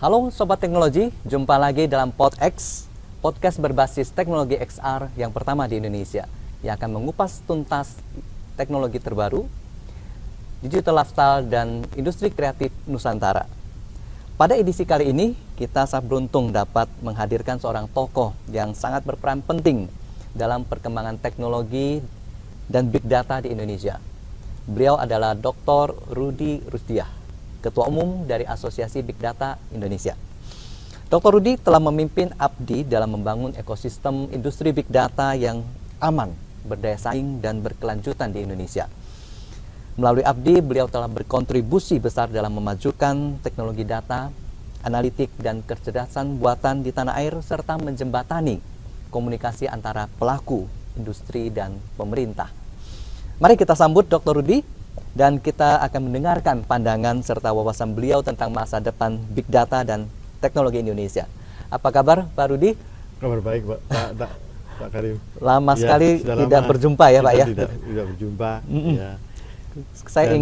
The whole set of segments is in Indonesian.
Halo Sobat Teknologi, jumpa lagi dalam PodX, podcast berbasis teknologi XR yang pertama di Indonesia, yang akan mengupas tuntas teknologi terbaru, digital lifestyle, dan industri kreatif Nusantara. Pada edisi kali ini, kita sangat beruntung dapat menghadirkan seorang tokoh yang sangat berperan penting dalam perkembangan teknologi dan big data di Indonesia. Beliau adalah Dr. Rudy Rusdiah, Ketua Umum dari Asosiasi Big Data Indonesia. Dr. Rudy telah memimpin ABDI dalam membangun ekosistem industri big data yang aman, berdaya saing, dan berkelanjutan di Indonesia. Melalui ABDI, beliau telah berkontribusi besar dalam memajukan teknologi data, analitik, dan kecerdasan buatan di tanah air, serta menjembatani komunikasi antara pelaku, industri, dan pemerintah. Mari kita sambut Dr. Rudy, dan kita akan mendengarkan pandangan serta wawasan beliau tentang masa depan big data dan teknologi Indonesia. Apa kabar Pak Rudy? Kabar baik Pak Karim. Lama sekali tidak berjumpa ya Pak ya? Tidak berjumpa. Ya. Saya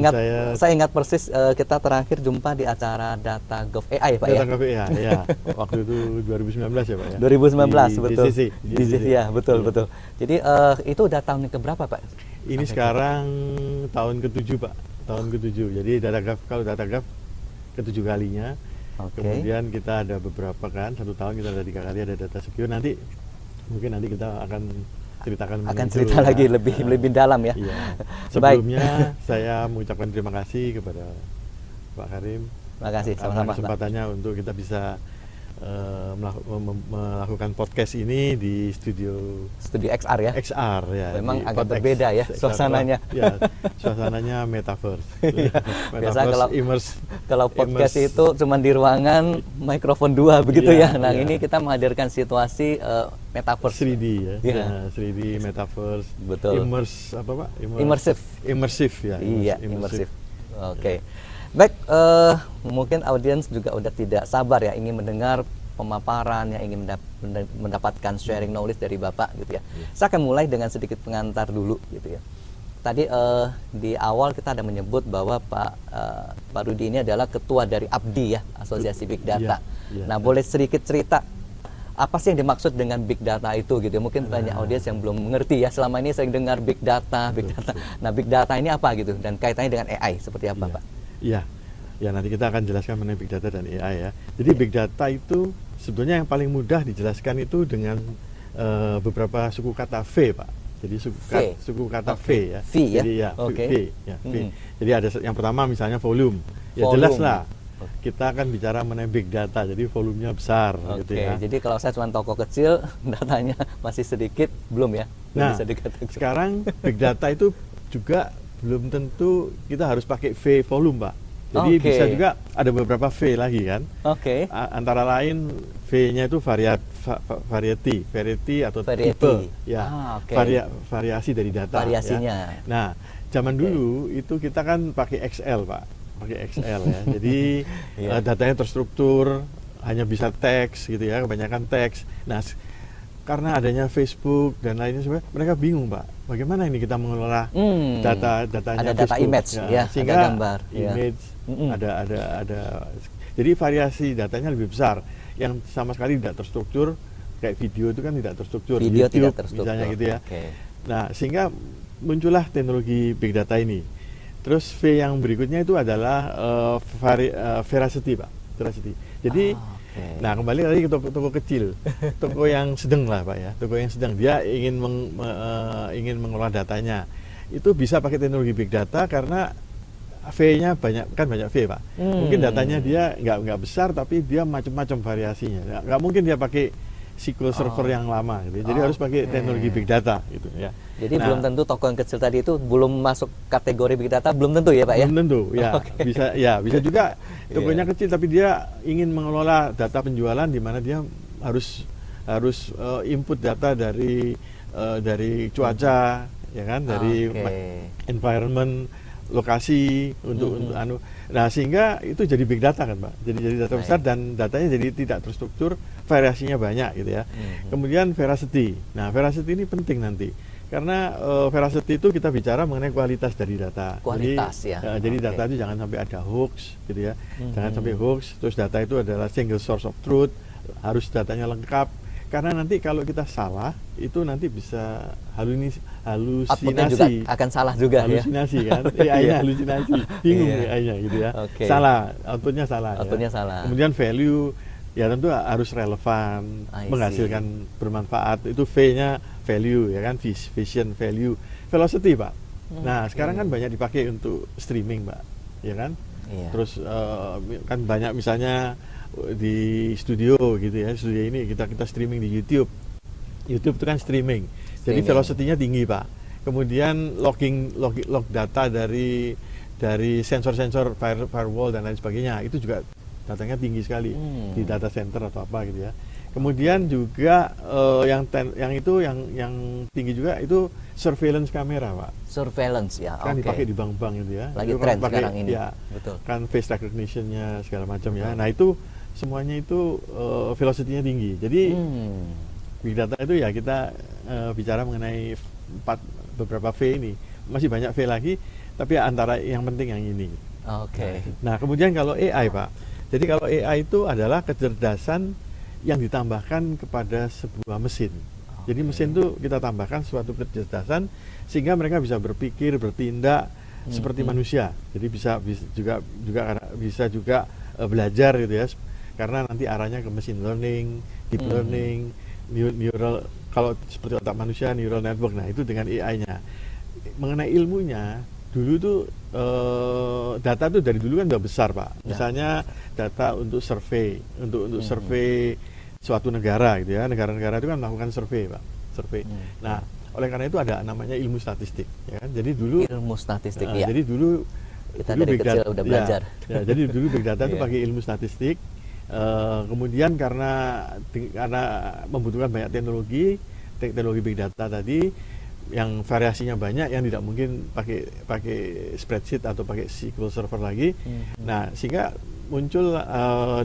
ingat persis kita terakhir jumpa di acara Data Gov AI Pak ya? Data Gov AI ya. Waktu itu 2019 ya Pak ya? 2019 betul. DCC. Ya, betul. Jadi itu udah tahun keberapa Pak? Ini sekarang tahun ke-7 Pak. Tahun ke-7. Jadi kalau Data Gov ke-7 kalinya. Kemudian kita ada beberapa kan, 1 tahun kita ada 3 kali ada Data Secure. Mungkin nanti kita akan cerita lagi lebih dalam ya. Iya. Sebelumnya saya mengucapkan terima kasih kepada Pak Karim. Terima kasih sama-sama kesempatannya untuk kita bisa melakukan podcast ini di studio XR ya. XR ya. Memang agak berbeda ya suasananya. Ya, suasananya metaverse. Biasa kalau podcast itu cuma di ruangan mikrofon 2 begitu ya. Nah, ini kita menghadirkan situasi metaverse 3D ya. 3D metaverse. Betul. Immersive ya. Iya, immersive. Oke. Baik, mungkin audiens juga udah tidak sabar ya ingin mendengar pemaparan, yang ingin mendapatkan sharing knowledge dari Bapak gitu ya. Saya akan mulai dengan sedikit pengantar dulu gitu ya. Tadi di awal kita ada menyebut bahwa Pak Rudy ini adalah ketua dari ABDI ya, Asosiasi Big Data. Nah, boleh sedikit cerita apa sih yang dimaksud dengan big data itu gitu? Mungkin banyak audiens yang belum mengerti ya. Selama ini sering dengar big data. Nah, big data ini apa gitu? Dan kaitannya dengan AI seperti apa, Pak? Iya, ya nanti kita akan jelaskan mengenai big data dan AI ya. Jadi big data itu sebetulnya yang paling mudah dijelaskan itu dengan beberapa suku kata V, Pak. Jadi suku kata V ya. V ya. Jadi ya, V ya. V. Jadi ada yang pertama misalnya volume. Ya jelas lah. Kita akan bicara mengenai big data, jadi volumenya besar gitu ya. Jadi kalau saya cuma toko kecil, datanya masih sedikit, belum ya? Nah, sekarang big data itu juga belum tentu kita harus pakai V volume, Pak. Jadi bisa juga ada beberapa V lagi kan. Antara lain V-nya itu variety atau tipe. Ya, variasi dari data. Variasinya. Ya. Nah, zaman dulu itu kita kan pakai Excel, Pak. Pakai Excel ya. Jadi datanya terstruktur, hanya bisa teks gitu ya, kebanyakan teks. Nah, karena adanya Facebook dan lainnya sebenarnya mereka bingung, Pak. Bagaimana ini kita mengelola datanya ada data Facebook, image ya, sehingga ada gambar, image ada. Jadi variasi datanya lebih besar yang sama sekali tidak terstruktur. Kayak video itu kan tidak terstruktur. Video YouTube, tidak terstruktur. misalnya gitu ya. Nah, sehingga muncullah teknologi big data ini. Terus V yang berikutnya itu adalah veracity, Pak. Veracity. Jadi, nah kembali lagi ke toko kecil, toko yang sedang lah, Pak ya. Toko yang sedang, dia ingin mengelola datanya. Itu bisa pakai teknologi big data karena V-nya banyak V, Pak. Mungkin datanya dia nggak besar, tapi dia macam-macam variasinya. Nggak mungkin dia pakai SQL server yang lama gitu. Jadi harus pakai teknologi big data gitu ya. Jadi belum tentu toko yang kecil tadi itu belum masuk kategori big data, belum tentu ya Pak ya? Belum tentu ya. Bisa juga tokonya kecil tapi dia ingin mengelola data penjualan di mana dia harus input data dari cuaca ya kan, dari environment, lokasi untuk nah sehingga itu jadi big data kan Pak. Jadi data besar dan datanya jadi tidak terstruktur, variasinya banyak gitu ya. Kemudian veracity. Nah, veracity ini penting nanti. Karena veracity itu kita bicara mengenai kualitas dari data. Kualitas, jadi, ya. Jadi Oke. data itu jangan sampai ada hoax, gitu ya. Jangan sampai hoax. Terus data itu adalah single source of truth, harus datanya lengkap. Karena nanti kalau kita salah, itu nanti bisa Outputnya juga halusinasi. akan salah juga ya. Halusinasi kan, AI-nya halusinasi, bingung Iya. AI-nya gitu ya. Oke. Salah, outputnya salah. Outputnya ya. salah. Kemudian value, ya tentu harus relevan, I see. menghasilkan bermanfaat. Itu V-nya value, ya kan, vision, value, velocity, Pak. Nah, sekarang kan banyak dipakai untuk streaming, Pak, ya kan. Iya. Terus kan banyak misalnya di studio gitu ya, studio ini kita streaming di YouTube. YouTube itu kan streaming. Jadi velocity-nya tinggi, Pak. Kemudian log data dari sensor-sensor firewall dan lain sebagainya, itu juga datanya tinggi sekali di data center atau apa gitu ya. Kemudian juga yang tinggi juga itu surveillance kamera, Pak. Surveillance ya. Kan Oke. dipakai di bank-bank gitu ya. Lagi Itu tren kan pakai, sekarang ini. ya, Betul. kan face recognition-nya segala macam ya. Nah, itu semuanya itu velocity-nya tinggi. Jadi big data itu ya kita bicara mengenai beberapa V ini. Masih banyak V lagi, tapi antara yang penting yang ini. Oke. Nah, kemudian kalau AI, Pak. Jadi kalau AI itu adalah kecerdasan yang ditambahkan kepada sebuah mesin. Jadi mesin itu kita tambahkan suatu kecerdasan sehingga mereka bisa berpikir, bertindak seperti manusia. Jadi bisa juga belajar gitu ya. Karena nanti arahnya ke machine learning, deep learning, neural, kalau seperti otak manusia, neural network. Nah, itu dengan AI-nya. Mengenai ilmunya, dulu tuh data tuh dari dulu kan udah besar, Pak. Misalnya data untuk survei, untuk survei suatu negara gitu ya. Negara-negara itu kan melakukan survei, Pak. Survei. Nah, oleh karena itu ada namanya ilmu statistik, ya kan. Jadi dulu Ilmu statistik ya. jadi dulu Kita dari big kecil data- udah belajar. Ya, jadi dulu big data itu Iya. pakai ilmu statistik. Kemudian karena membutuhkan banyak teknologi big data tadi yang variasinya banyak, yang tidak mungkin pakai spreadsheet atau pakai SQL Server lagi. Nah, sehingga muncul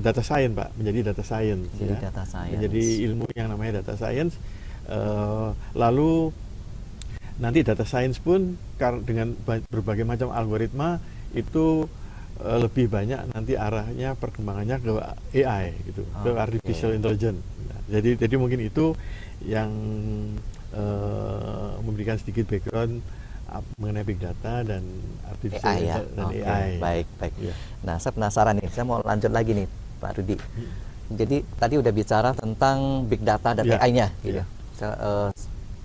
data science, Pak, menjadi data science. Jadi ya. data science. Menjadi ilmu yang namanya data science. Lalu nanti data science pun dengan berbagai macam algoritma itu lebih banyak nanti arahnya perkembangannya ke AI gitu, ke artificial intelligence. Nah, jadi mungkin itu yang memberikan sedikit background mengenai big data dan artificial AI ya. dan Oke, AI. baik. Ya. Nah, saya penasaran nih. Saya mau lanjut lagi nih, Pak Rudi. Jadi tadi udah bicara tentang big data dan Ya. AI-nya gitu. Ya.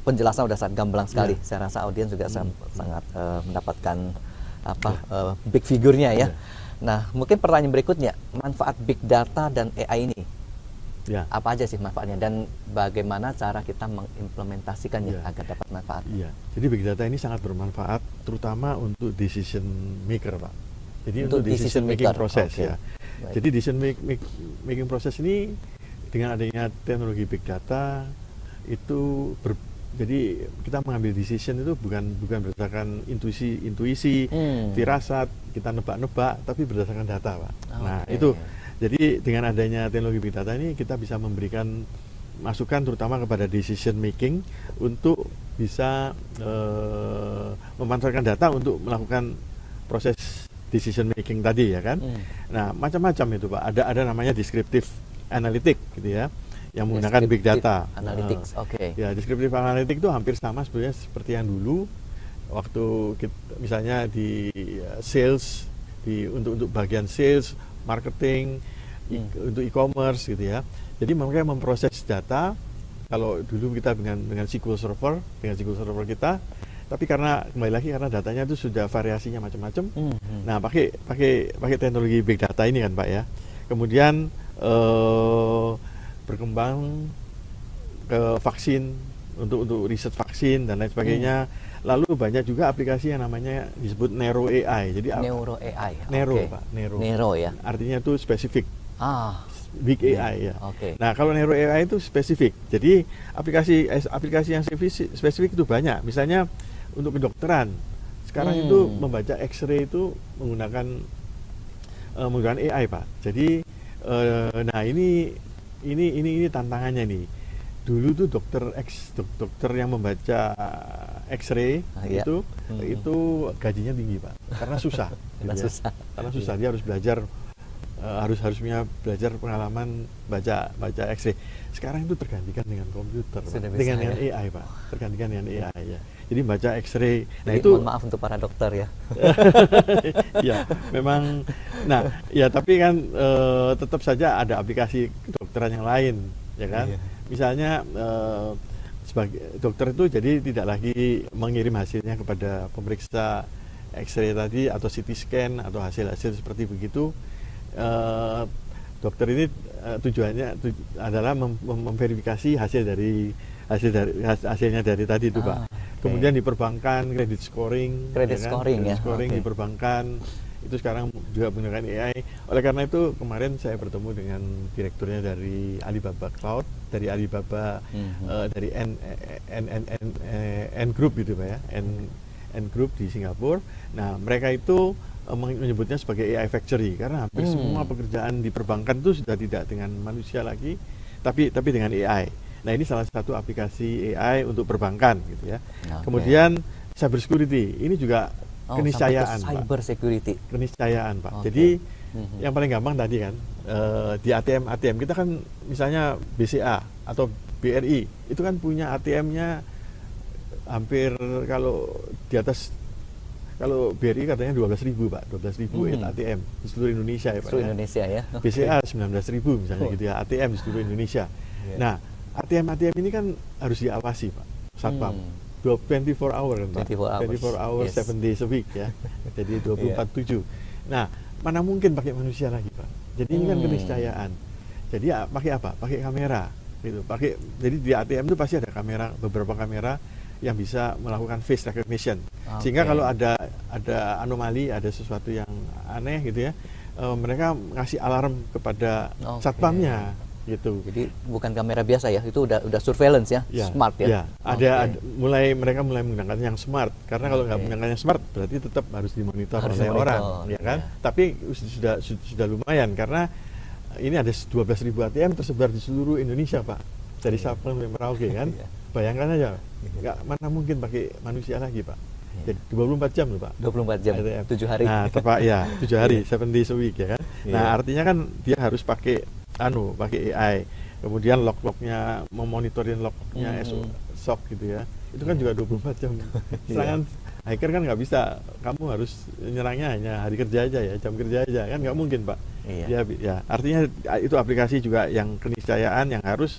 Penjelasan udah sangat gamblang sekali. Ya. Saya rasa audiens juga sangat mendapatkan big figure-nya ya. Ya. Nah, mungkin pertanyaan berikutnya, manfaat big data dan AI ini Ya. apa aja sih manfaatnya dan bagaimana cara kita mengimplementasikannya Ya. agar dapat manfaat? Iya, jadi big data ini sangat bermanfaat, terutama untuk decision maker, Pak. Jadi untuk decision making proses Oke. ya. Baik. Jadi decision making proses ini dengan adanya teknologi big data itu jadi kita mengambil decision itu bukan berdasarkan intuisi, firasat, kita nebak-nebak, tapi berdasarkan data, Pak. Nah, Oke. itu jadi dengan adanya teknologi big data ini kita bisa memberikan masukan terutama kepada decision making untuk bisa memanfaatkan data untuk melakukan proses decision making tadi ya kan. Nah, macam-macam itu, Pak. Ada namanya descriptive analytic gitu ya, yang menggunakan big data. Analytics, oke. Ya, descriptive analytic itu hampir sama sebenarnya seperti yang dulu waktu misalnya di sales, untuk bagian sales, marketing, untuk e-commerce gitu ya. Jadi mereka memproses data. Kalau dulu kita dengan SQL Server kita, tapi karena kembali lagi karena datanya itu sudah variasinya macam-macam. Nah, pakai teknologi big data ini kan, Pak ya. Kemudian berkembang ke vaksin untuk riset vaksin dan lain sebagainya. Lalu banyak juga aplikasi yang namanya disebut Neuro AI. Jadi Neuro AI. Neuro, oke. Pak, Neuro. Neuro ya. Artinya itu spesifik. Big Iya. AI ya. Oke. Nah, kalau Neuro AI itu spesifik. Jadi aplikasi yang spesifik itu banyak. Misalnya untuk kedokteran. Sekarang itu membaca X-ray itu menggunakan AI, Pak. Jadi nah ini tantangannya nih. Dulu tuh dokter yang membaca X-ray Iya. itu gajinya tinggi Pak, karena susah. Karena gitu ya. susah. Karena susah, dia harus belajar, harusnya belajar pengalaman baca X-ray. Sekarang itu tergantikan dengan komputer, Pak. Sudah bisa, dengan ya? AI Pak, tergantikan dengan AI ya. Jadi baca X-ray. Nah Jadi itu mohon maaf untuk para dokter ya. ya memang. Nah ya tapi kan tetap saja ada aplikasi kedokteran yang lain, ya kan. Iya. Misalnya sebagai dokter itu jadi tidak lagi mengirim hasilnya kepada pemeriksa X-ray tadi atau CT scan atau hasil-hasil seperti begitu. Dokter ini tujuannya adalah memverifikasi hasilnya dari tadi itu Pak. Okay. Kemudian di perbankan credit scoring, Credit scoring ya. scoring Okay. di perbankan itu sekarang juga menggunakan AI. Oleh karena itu kemarin saya bertemu dengan direkturnya dari Alibaba Cloud, dari Alibaba dari N Group gitu Pak ya, N Group di Singapura. Nah mereka itu menyebutnya sebagai AI Factory karena hampir semua pekerjaan di perbankan itu sudah tidak dengan manusia lagi, tapi dengan AI. Nah ini salah satu aplikasi AI untuk perbankan gitu ya. Okay. Kemudian cyber security ini juga keniscayaan, sampai ke cyber security. keniscayaan Pak. Okay. Jadi yang paling gampang tadi kan di ATM kita kan misalnya BCA atau BRI itu kan punya ATM-nya hampir kalau di atas. Kalau BRI katanya 12.000 Pak, 12.000 ATM di seluruh Indonesia ya Pak. Seluruh ya. Indonesia ya. BCA 19.000 misalnya gitu ya, ATM di seluruh Indonesia. Yeah. Nah, ATM ini kan harus diawasi Pak, Satpam. 24 hour kan Pak. 24 hours, yes. 7 days a week ya. Jadi 24/7. Nah, mana mungkin pakai manusia lagi Pak. Jadi ini kan keniscayaan. Jadi pakai apa? Pakai kamera gitu. Jadi di ATM itu pasti ada kamera, beberapa kamera yang bisa melakukan face recognition. Sehingga kalau ada anomali, ada sesuatu yang aneh gitu ya, mereka ngasih alarm kepada satpamnya gitu. Jadi bukan kamera biasa ya, itu udah surveillance ya, smart ya. Mereka mulai menggunakan yang smart karena kalau nggak menggunakan yang smart berarti tetap harus dimonitor oleh orang, ya kan? Tapi sudah lumayan karena ini ada 12.000 ATM tersebar di seluruh Indonesia Pak, dari Sabang sampai Merauke kan. Bayangkan aja, mana mungkin pakai manusia lagi Pak. Jadi 24 jam loh Pak. 24 jam, ATM. 7 hari. Nah, tepat ya, 7 hari, 7 days a week ya kan. Nah, artinya kan dia harus pakai AI. Kemudian log-lognya, memonitorin lognya SOC gitu ya. Itu kan juga 24 jam. Serangan hacker kan nggak bisa. Kamu harus nyerangnya hanya hari kerja aja ya, jam kerja aja kan nggak mungkin Pak. Ya, artinya itu aplikasi juga yang keniscayaan yang harus.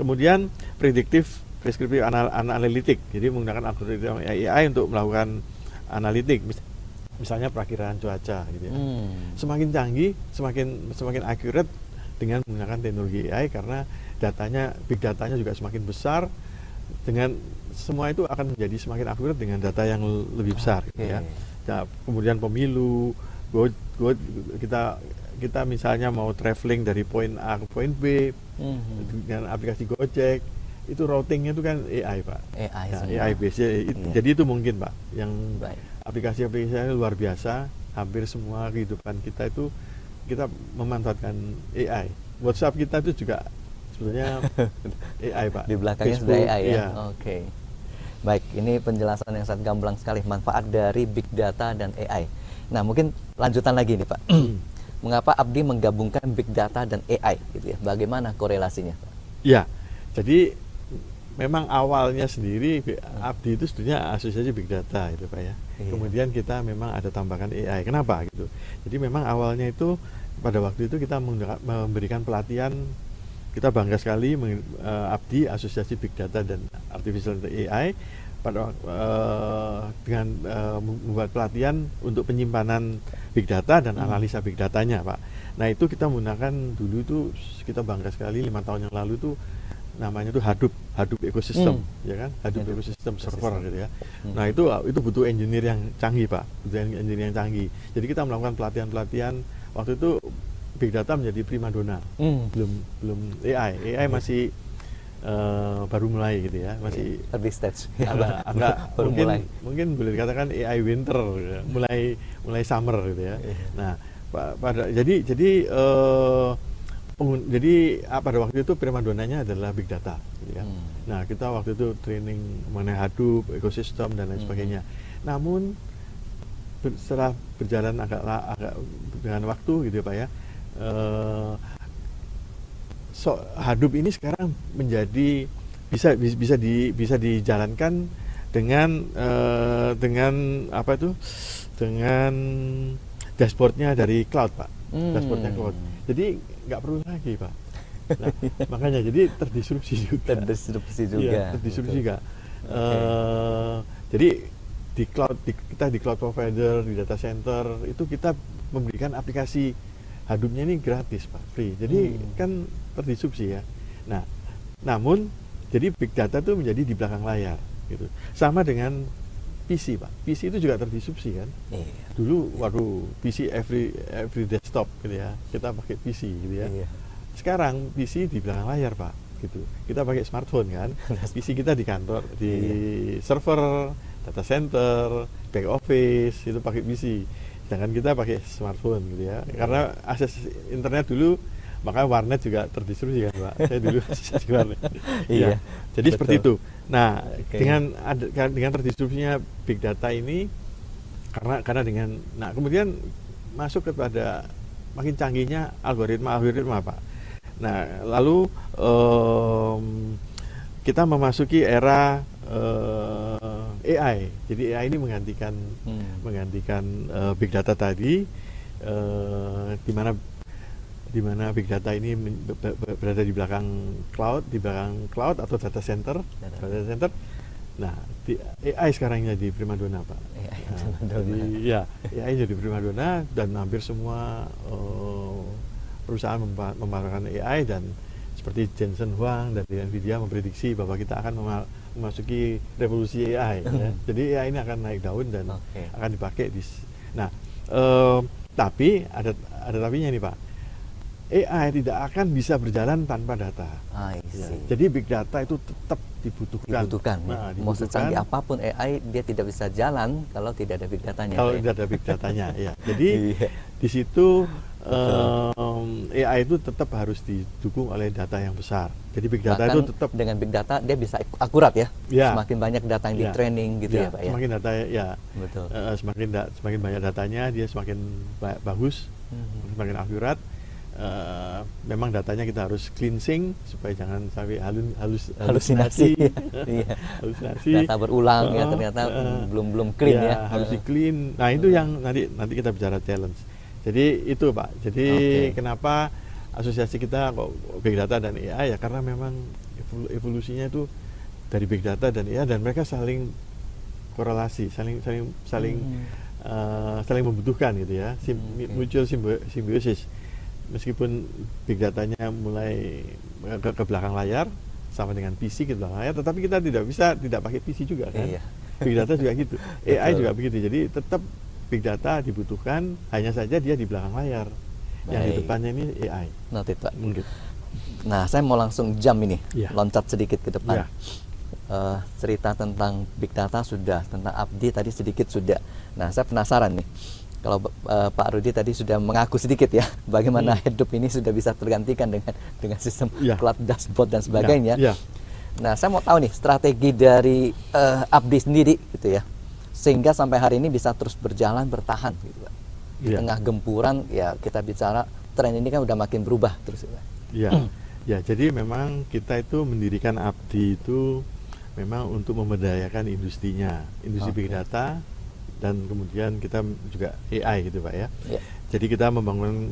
Kemudian prediktif preskriptif analitik, jadi menggunakan algoritma AI untuk melakukan analitik, misalnya perakiraan cuaca gitu ya. Semakin canggih, semakin accurate dengan menggunakan teknologi AI karena big datanya juga semakin besar. Dengan semua itu akan menjadi semakin akurat dengan data yang lebih besar gitu ya. Nah, kemudian pemilu, kita misalnya mau traveling dari poin A ke poin B dengan aplikasi Gojek, itu routingnya itu kan AI Pak. AI based. Jadi itu mungkin Pak, yang aplikasi-aplikasi luar biasa, hampir semua kehidupan kita itu kita memanfaatkan AI. WhatsApp kita itu juga sebetulnya AI Pak. Di belakangnya Facebook, sudah AI ya. iya. Oke. Baik, ini penjelasan yang sangat gamblang sekali, manfaat dari big data dan AI. Nah, mungkin lanjutan lagi nih Pak. Mengapa Abdi menggabungkan big data dan AI gitu ya? Bagaimana korelasinya? Ya, jadi memang awalnya sendiri Abdi itu sebetulnya asosiasi big data itu Pak ya. Kemudian kita memang ada tambahkan AI. Kenapa gitu? Jadi memang awalnya itu pada waktu itu kita memberikan pelatihan. Kita bangga sekali Abdi asosiasi big data dan artificial AI dengan membuat pelatihan untuk penyimpanan big data dan analisa big datanya Pak. Nah itu kita menggunakan dulu itu kita bangga sekali 5 tahun yang lalu itu namanya itu Hadoop ekosistem ya kan, Hadoop ekosistem server gitu ya. Nah itu butuh engineer yang canggih Pak, butuh engineer yang canggih. Jadi kita melakukan pelatihan waktu itu big data menjadi primadona, belum AI masih baru mulai gitu ya, masih early stage. Agak mungkin boleh dikatakan AI winter, mulai summer gitu ya. Nah, jadi Jadi pada waktu itu primadonanya adalah big data, gitu ya. Nah, kita waktu itu training mengenai Hadoop, ekosistem dan lain sebagainya. Namun setelah berjalan agak dengan waktu, gitu ya Pak ya, Hadoop ini sekarang menjadi bisa dijalankan dengan apa itu, dengan dashboardnya dari cloud Pak, dashboardnya cloud. Jadi nggak perlu lagi Pak. Nah, makanya jadi terdisrupsi juga. Iya, terdisrupsi juga. Jadi di cloud, kita di cloud provider, di data center itu kita memberikan aplikasi Hadoop-nya ini gratis Pak, free. Jadi kan terdisrupsi ya. Nah, namun jadi big data itu menjadi di belakang layar gitu. Sama dengan PC Pak. PC itu juga terdisrupsi kan. Iya. Dulu waduh PC every desktop gitu ya. Kita pakai PC gitu ya. Iya. Sekarang PC di belakang layar Pak gitu. Kita pakai smartphone kan. PC kita di kantor, di server, data center, back office itu pakai PC. Sedangkan kita pakai smartphone gitu ya. Karena akses internet dulu, maka warnet juga terdisrupsi kan Pak. Saya dulu di warnet. Iya. Ya. Jadi Betul. seperti itu. Nah, dengan terdisrupsinya big data ini karena dengan kemudian masuk kepada makin canggihnya algoritma Pak. Nah, lalu kita memasuki era AI. Jadi AI ini menggantikan big data tadi, di mana big data ini berada di belakang cloud atau data center. Nah, AI sekarang jadi primadona Pak. Jadi ya AI jadi primadona dan hampir semua perusahaan memanfaatkan AI, dan seperti Jensen Huang dari Nvidia memprediksi bahwa kita akan memasuki revolusi AI. Ya. Jadi AI ini akan naik daun dan akan dipakai tapi ada tapinya nih Pak. AI tidak akan bisa berjalan tanpa data. Ya. Jadi big data itu tetap dibutuhkan. Mau secanggih apapun AI, dia tidak bisa jalan kalau tidak ada big datanya. Kalau tidak ada big datanya, ya. Jadi di situ AI itu tetap harus didukung oleh data yang besar. Jadi big data itu tetap dengan big data dia bisa akurat ya. Semakin banyak data yang di training gitu ya Pak ya. Semakin data Betul. Semakin banyak datanya, dia semakin bagus, semakin akurat. Memang datanya kita harus cleansing supaya jangan sampai halusinasi. Halusinasi. Data berulang ya ternyata belum clean ya. Harus di clean. Nah, itu yang nanti kita bicara challenge. Jadi itu Pak. Jadi kenapa asosiasi kita kok big data dan AI ya, karena memang evolusinya itu dari big data dan AI, dan mereka saling korelasi, saling membutuhkan gitu ya. Mutual simbiosis. Meskipun big datanya mulai ke belakang layar sama dengan PC ke belakang layar, tetapi kita tidak pakai PC juga kan. Big data juga gitu. AI juga begitu. Jadi tetap big data dibutuhkan, hanya saja dia di belakang layar. Yang di depannya ini AI. Nah, saya mau langsung loncat sedikit ke depan. Cerita tentang big data sudah, tentang Abdi tadi sedikit sudah. Nah, saya penasaran nih. Kalau Pak Rudi tadi sudah mengaku sedikit ya, bagaimana Hadoop ini sudah bisa tergantikan dengan sistem cloud dashboard dan sebagainya. Nah, saya mau tahu nih strategi dari Abdi sendiri gitu ya, sehingga sampai hari ini bisa terus berjalan bertahan gitu Pak. Di tengah gempuran ya, kita bicara tren ini kan udah makin berubah terus. Ya, jadi memang kita itu mendirikan Abdi itu memang untuk memberdayakan industrinya, industri big data. Dan kemudian kita juga AI gitu Pak ya. Jadi kita membangun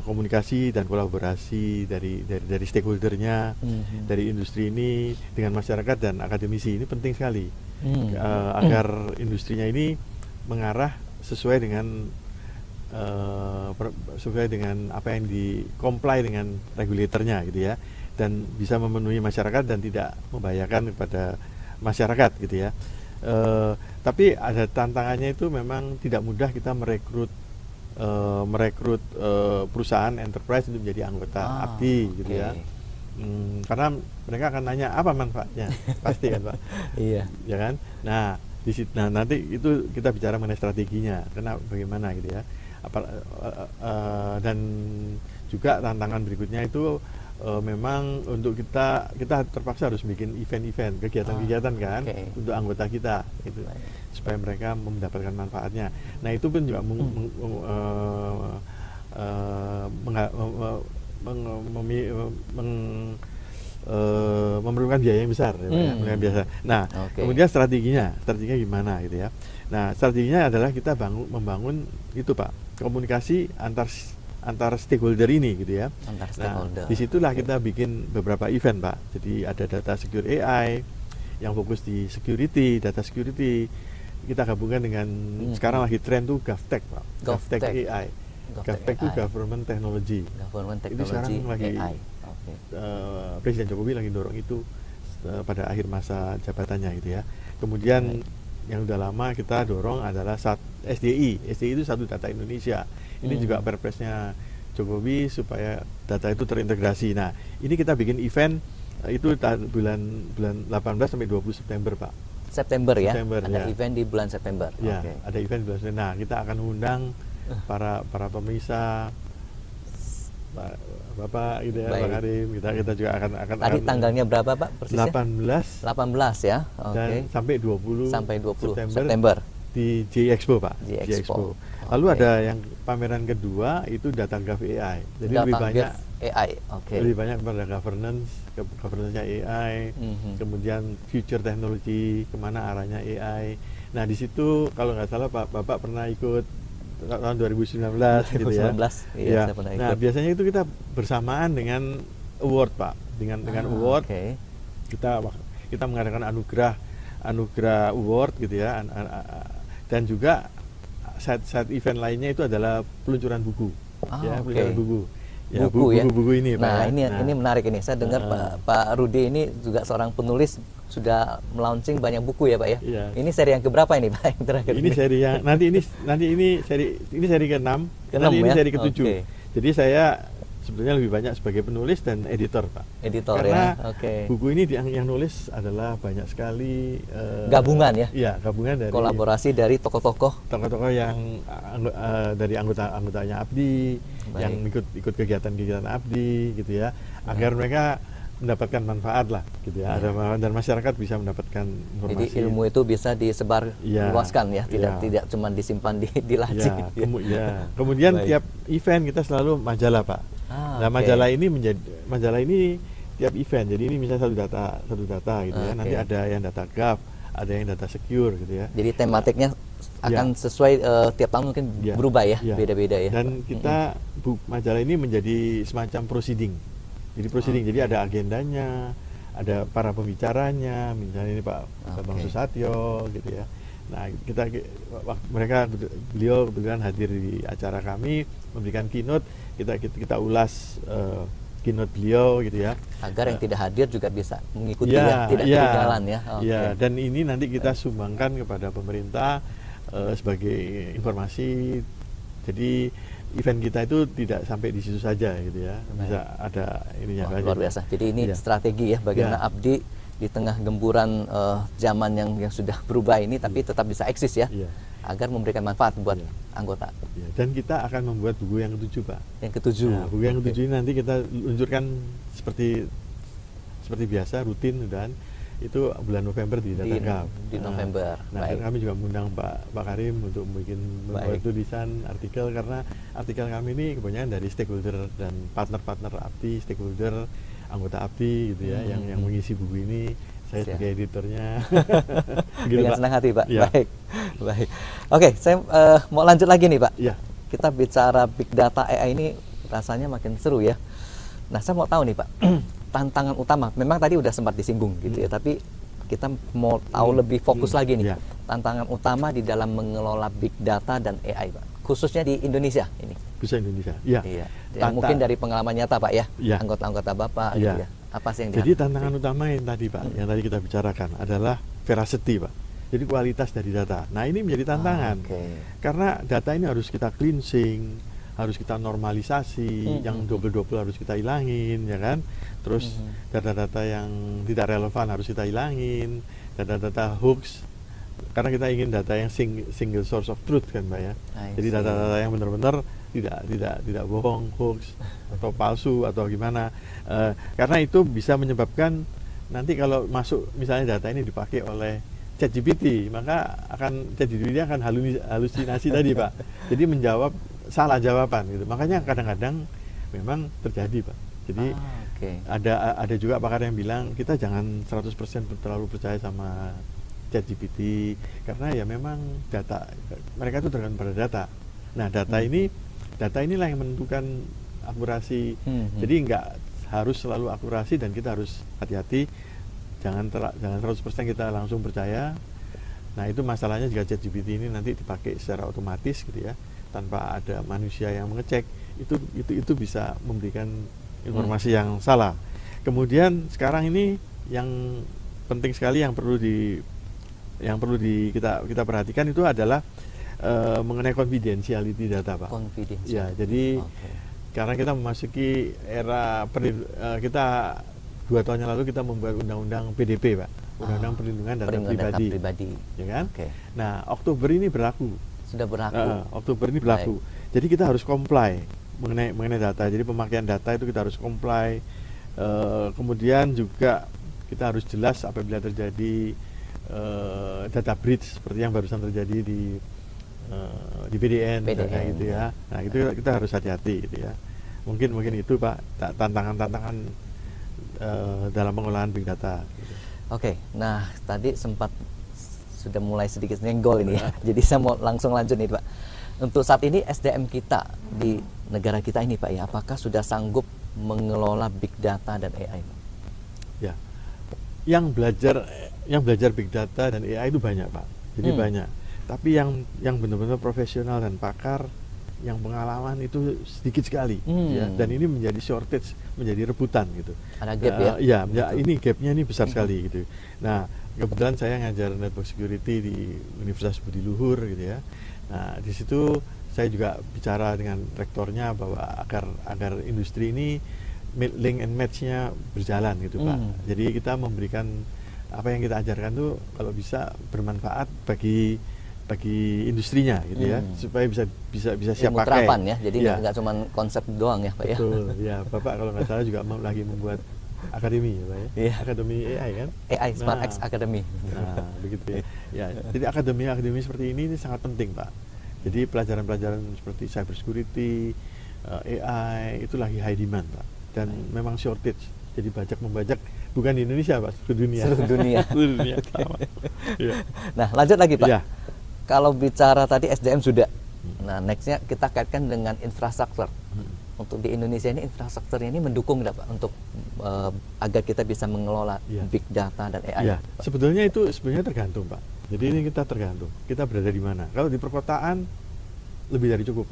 komunikasi dan kolaborasi dari stakeholdernya, dari industri ini dengan masyarakat dan akademisi. Ini penting sekali agar industrinya ini mengarah sesuai dengan apa yang comply dengan regulatornya gitu ya, dan bisa memenuhi masyarakat dan tidak membahayakan kepada masyarakat gitu ya. Tapi ada tantangannya, itu memang tidak mudah kita merekrut perusahaan enterprise untuk menjadi anggota Abdi gitu ya. Karena mereka akan nanya apa manfaatnya, pasti kan Pak. Ya kan. Nah, nanti itu kita bicara mengenai strateginya, karena bagaimana gitu ya. Dan juga tantangan berikutnya itu memang untuk kita terpaksa harus bikin event-event, kegiatan-kegiatan kan untuk anggota kita gitu, supaya mereka mendapatkan manfaatnya. Nah itu pun juga memerlukan biaya yang besar, ya, biasa. Nah, kemudian strateginya gimana gitu ya? Nah, strateginya adalah kita membangun itu Pak, komunikasi antar stakeholder ini gitu ya. Nah, disitulah kita bikin beberapa event Pak. Jadi ada data secure AI yang fokus di security, data security. Kita gabungkan dengan sekarang lagi tren tuh GovTech Pak, GovTech AI. GovTech itu Government Technology. Itu sekarang lagi Presiden Jokowi lagi dorong itu pada akhir masa jabatannya gitu ya. Kemudian yang udah lama kita dorong adalah SDI. SDI itu Satu Data Indonesia. Ini juga perpresnya Jokowi supaya data itu terintegrasi. Nah, ini kita bikin event itu bulan 18 sampai 20 September, Pak. September ya? Ada ya. event di bulan September. Ya, ada event di bulan September. Nah, kita akan undang para pemirsa, Bapak gitu ya, Pak Karim, kita juga akan Tadi tanggalnya berapa Pak persisnya? 18 ya. Dan sampai 20 September di J-Expo Pak. J-Expo. Lalu ada yang pameran kedua itu Data Gov AI. Jadi lebih banyak AI. Lebih banyak kepada governance-nya AI, kemudian future technology, kemana arahnya AI. Nah, di situ kalau nggak salah Bapak pernah ikut tahun 2019 gitu ya. Iya, saya pernah ikut. Nah, biasanya itu kita bersamaan dengan award Pak. Dengan award kita mengadakan anugerah award gitu ya. Dan juga side event lainnya itu adalah peluncuran buku. Peluncuran buku. Ya, buku ini Pak. Nah, ini menarik ini. Saya dengar Pak Rudi ini juga seorang penulis, sudah melaunching banyak buku ya Pak ya. Iya. Ini seri yang keberapa ini Pak yang terakhir? Ini seri yang nanti ini seri ke-6. Nanti ini seri ke-7. Jadi saya sebetulnya lebih banyak sebagai penulis dan editor Pak. Karena buku ini yang nulis adalah banyak sekali gabungan ya. Iya, gabungan dari kolaborasi dari tokoh-tokoh yang dari anggotanya Abdi. Yang ikut kegiatan Abdi gitu ya, agar mereka mendapatkan manfaat lah gitu ya, dan masyarakat bisa mendapatkan informasi. Jadi ilmu itu bisa disebar luaskan ya, tidak cuma disimpan di laci. Kemudian tiap event kita selalu majalah Pak. Majalah ini tiap event. Jadi ini misalnya satu data gitu ya. Nanti ada yang data gov, ada yang data secure gitu ya. Jadi tematiknya akan sesuai tiap tahun mungkin berubah ya, beda-beda ya. Dan kita majalah ini menjadi semacam proceeding. Jadi ada agendanya, ada para pembicaranya, misalnya ini Pak Bang Susatyo gitu ya. Nah, beliau kebetulan hadir di acara kami, memberikan keynote, kita ulas keynote beliau gitu ya. Agar yang tidak hadir juga bisa mengikuti tidak ketinggalan ya. Dan ini nanti kita sumbangkan kepada pemerintah sebagai informasi. Jadi event kita itu tidak sampai di situ saja gitu ya, bisa ada ininya. Luar biasa. Jadi ini strategi ya bagaimana Abdi di tengah gemburan zaman yang sudah berubah ini, tapi tetap bisa eksis ya, agar memberikan manfaat buat anggota. Dan kita akan membuat buku yang ke-7 Pak. Yang ke-7. Nah, buku yang ke-7 ini nanti kita luncurkan seperti rutin dan itu bulan November di Data Gov. Di November. Nah, kami juga mengundang Pak Karim untuk membuat tulisan artikel, karena artikel kami ini kebanyakan dari stakeholder dan partner-partner Abdi, stakeholder anggota Abdi gitu ya, yang mengisi buku ini. Saya sebagai editornya. Gitu, dengan senang hati Pak. Baik. Oke, saya mau lanjut lagi nih Pak. Kita bicara big data AI ini rasanya makin seru ya. Nah, saya mau tahu nih Pak, tantangan utama, memang tadi udah sempat disinggung gitu ya, tapi kita mau tahu lebih fokus lagi nih, tantangan utama di dalam mengelola big data dan AI Pak, khususnya di Indonesia ini. Khususnya Indonesia, Yang mungkin dari pengalaman nyata Pak ya, anggota-anggota Bapak gitu ya. Apa sih yang jadi tantangan utama yang tadi Pak, yang tadi kita bicarakan adalah veracity Pak. Jadi kualitas dari data. Nah, ini menjadi tantangan. Karena data ini harus kita cleansing, harus kita normalisasi, yang double harus kita hilangin, ya kan? Terus data-data yang tidak relevan harus kita hilangin, data-data hoax karena kita ingin data yang single source of truth kan Mbak ya. Jadi data-data yang benar-benar tidak bohong, hoax atau palsu atau gimana. Karena itu bisa menyebabkan nanti kalau masuk misalnya data ini dipakai oleh ChatGPT, maka ChatGPT akan halusinasi tadi Pak. Jadi menjawab salah jawaban gitu. Makanya kadang-kadang memang terjadi Pak. Jadi ada juga pakar yang bilang kita jangan 100% terlalu percaya sama ChatGPT karena ya memang data mereka itu tergantung pada data. Nah data inilah yang menentukan akurasi. Jadi nggak harus selalu akurasi dan kita harus hati-hati. Jangan 100% kita langsung percaya. Nah itu masalahnya jika ChatGPT ini nanti dipakai secara otomatis gitu ya, tanpa ada manusia yang mengecek, itu bisa memberikan informasi yang salah. Kemudian sekarang ini yang penting sekali yang perlu kita perhatikan itu adalah mengenai confidentiality data Pak. Ya, jadi karena kita memasuki era kita 2 tahun yang lalu kita membuat undang-undang PDP Pak, undang-undang perlindungan data pribadi, ya kan? Nah Oktober ini berlaku. Sudah berlaku. Oktober ini berlaku. Jadi kita harus comply mengenai data. Jadi pemakaian data itu kita harus comply. Kemudian juga kita harus jelas apabila terjadi data breach seperti yang barusan terjadi di BDN kayak gitu ya. Nah itu kita harus hati-hati gitu ya. Mungkin itu Pak tantangan dalam pengolahan big data. Nah tadi sempat sudah mulai sedikit nyenggol ini ya. Jadi saya mau langsung lanjut nih Pak. Untuk saat ini SDM kita di negara kita ini Pak ya, apakah sudah sanggup mengelola big data dan AI Pak? Ya, yang belajar big data dan AI itu banyak Pak. Jadi banyak. Tapi yang benar-benar profesional dan pakar yang pengalaman itu sedikit sekali ya, dan ini menjadi shortage, menjadi rebutan gitu. Ada gap ya? Ini gapnya ini besar sekali gitu. Nah kebetulan saya ngajar network security di Universitas Budi Luhur gitu ya. Nah di situ saya juga bicara dengan rektornya bahwa agar industri ini link and match-nya berjalan gitu Pak. Jadi kita memberikan apa yang kita ajarkan tuh kalau bisa bermanfaat bagi industrinya gitu ya, supaya bisa siap pakai. Terapan ya, jadi nggak cuma konsep doang ya Pak ya. Betul, ya Bapak kalau nggak salah juga lagi membuat akademi ya Pak ya, akademi AI kan? AI Smart X Academy. Nah begitu ya. Jadi akademi seperti ini sangat penting Pak. Jadi pelajaran-pelajaran seperti cyber security, AI itu lagi high demand Pak, dan memang shortage. Jadi membajak bukan di Indonesia Pak, seluruh dunia. Seluruh dunia. Ya. Nah lanjut lagi Pak. Ya. Kalau bicara tadi SDM sudah, nah nextnya kita kaitkan dengan infrastruktur. Untuk di Indonesia ini infrastrukturnya ini mendukung nggak Pak untuk agar kita bisa mengelola big data dan AI? Ya, sebetulnya tergantung Pak. Jadi ini kita tergantung, kita berada di mana. Kalau di perkotaan lebih dari cukup.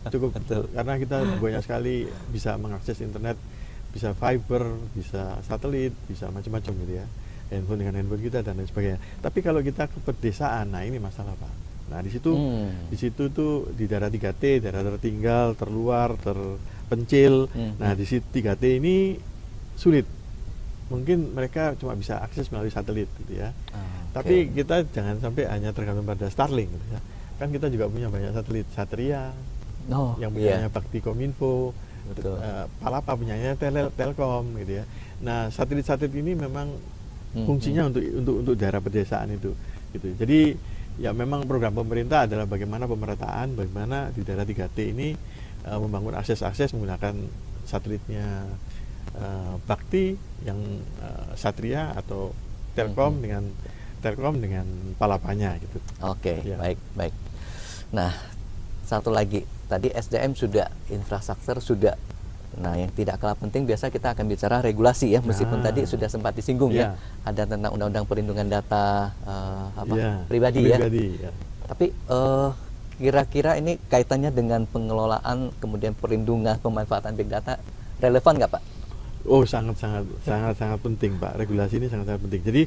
Cukup. Betul. Karena kita banyak sekali bisa mengakses internet, bisa fiber, bisa satelit, bisa macam-macam gitu ya. Handphone dengan handphone kita dan lain sebagainya. Tapi kalau kita ke pedesaan, nah ini masalah Pak. Nah di situ tuh di daerah 3T, daerah tertinggal, terluar, terpencil. Nah di situ 3T ini sulit. Mungkin mereka cuma bisa akses melalui satelit gitu ya. Tapi kita jangan sampai hanya tergantung pada Starlink gitu ya. Kan kita juga punya banyak satelit, Satria, yang punyanya Bakti Kominfo, Palapa punyanya Telkom gitu ya. Nah satelit-satelit ini memang fungsinya untuk daerah pedesaan itu gitu. Jadi ya memang program pemerintah adalah bagaimana pemerataan, bagaimana di daerah 3T ini membangun akses menggunakan satelitnya Bakti yang Satria atau Telkom dengan Palapanya gitu. Baik. Nah, satu lagi tadi SDM sudah, infrastruktur sudah. Nah, yang tidak kalah penting biasa kita akan bicara regulasi ya, meskipun tadi sudah sempat disinggung ya, ada tentang undang-undang perlindungan data pribadi ya. Tapi kira-kira ini kaitannya dengan pengelolaan kemudian perlindungan pemanfaatan big data relevan nggak Pak? Oh sangat penting Pak, regulasi ini sangat penting. Jadi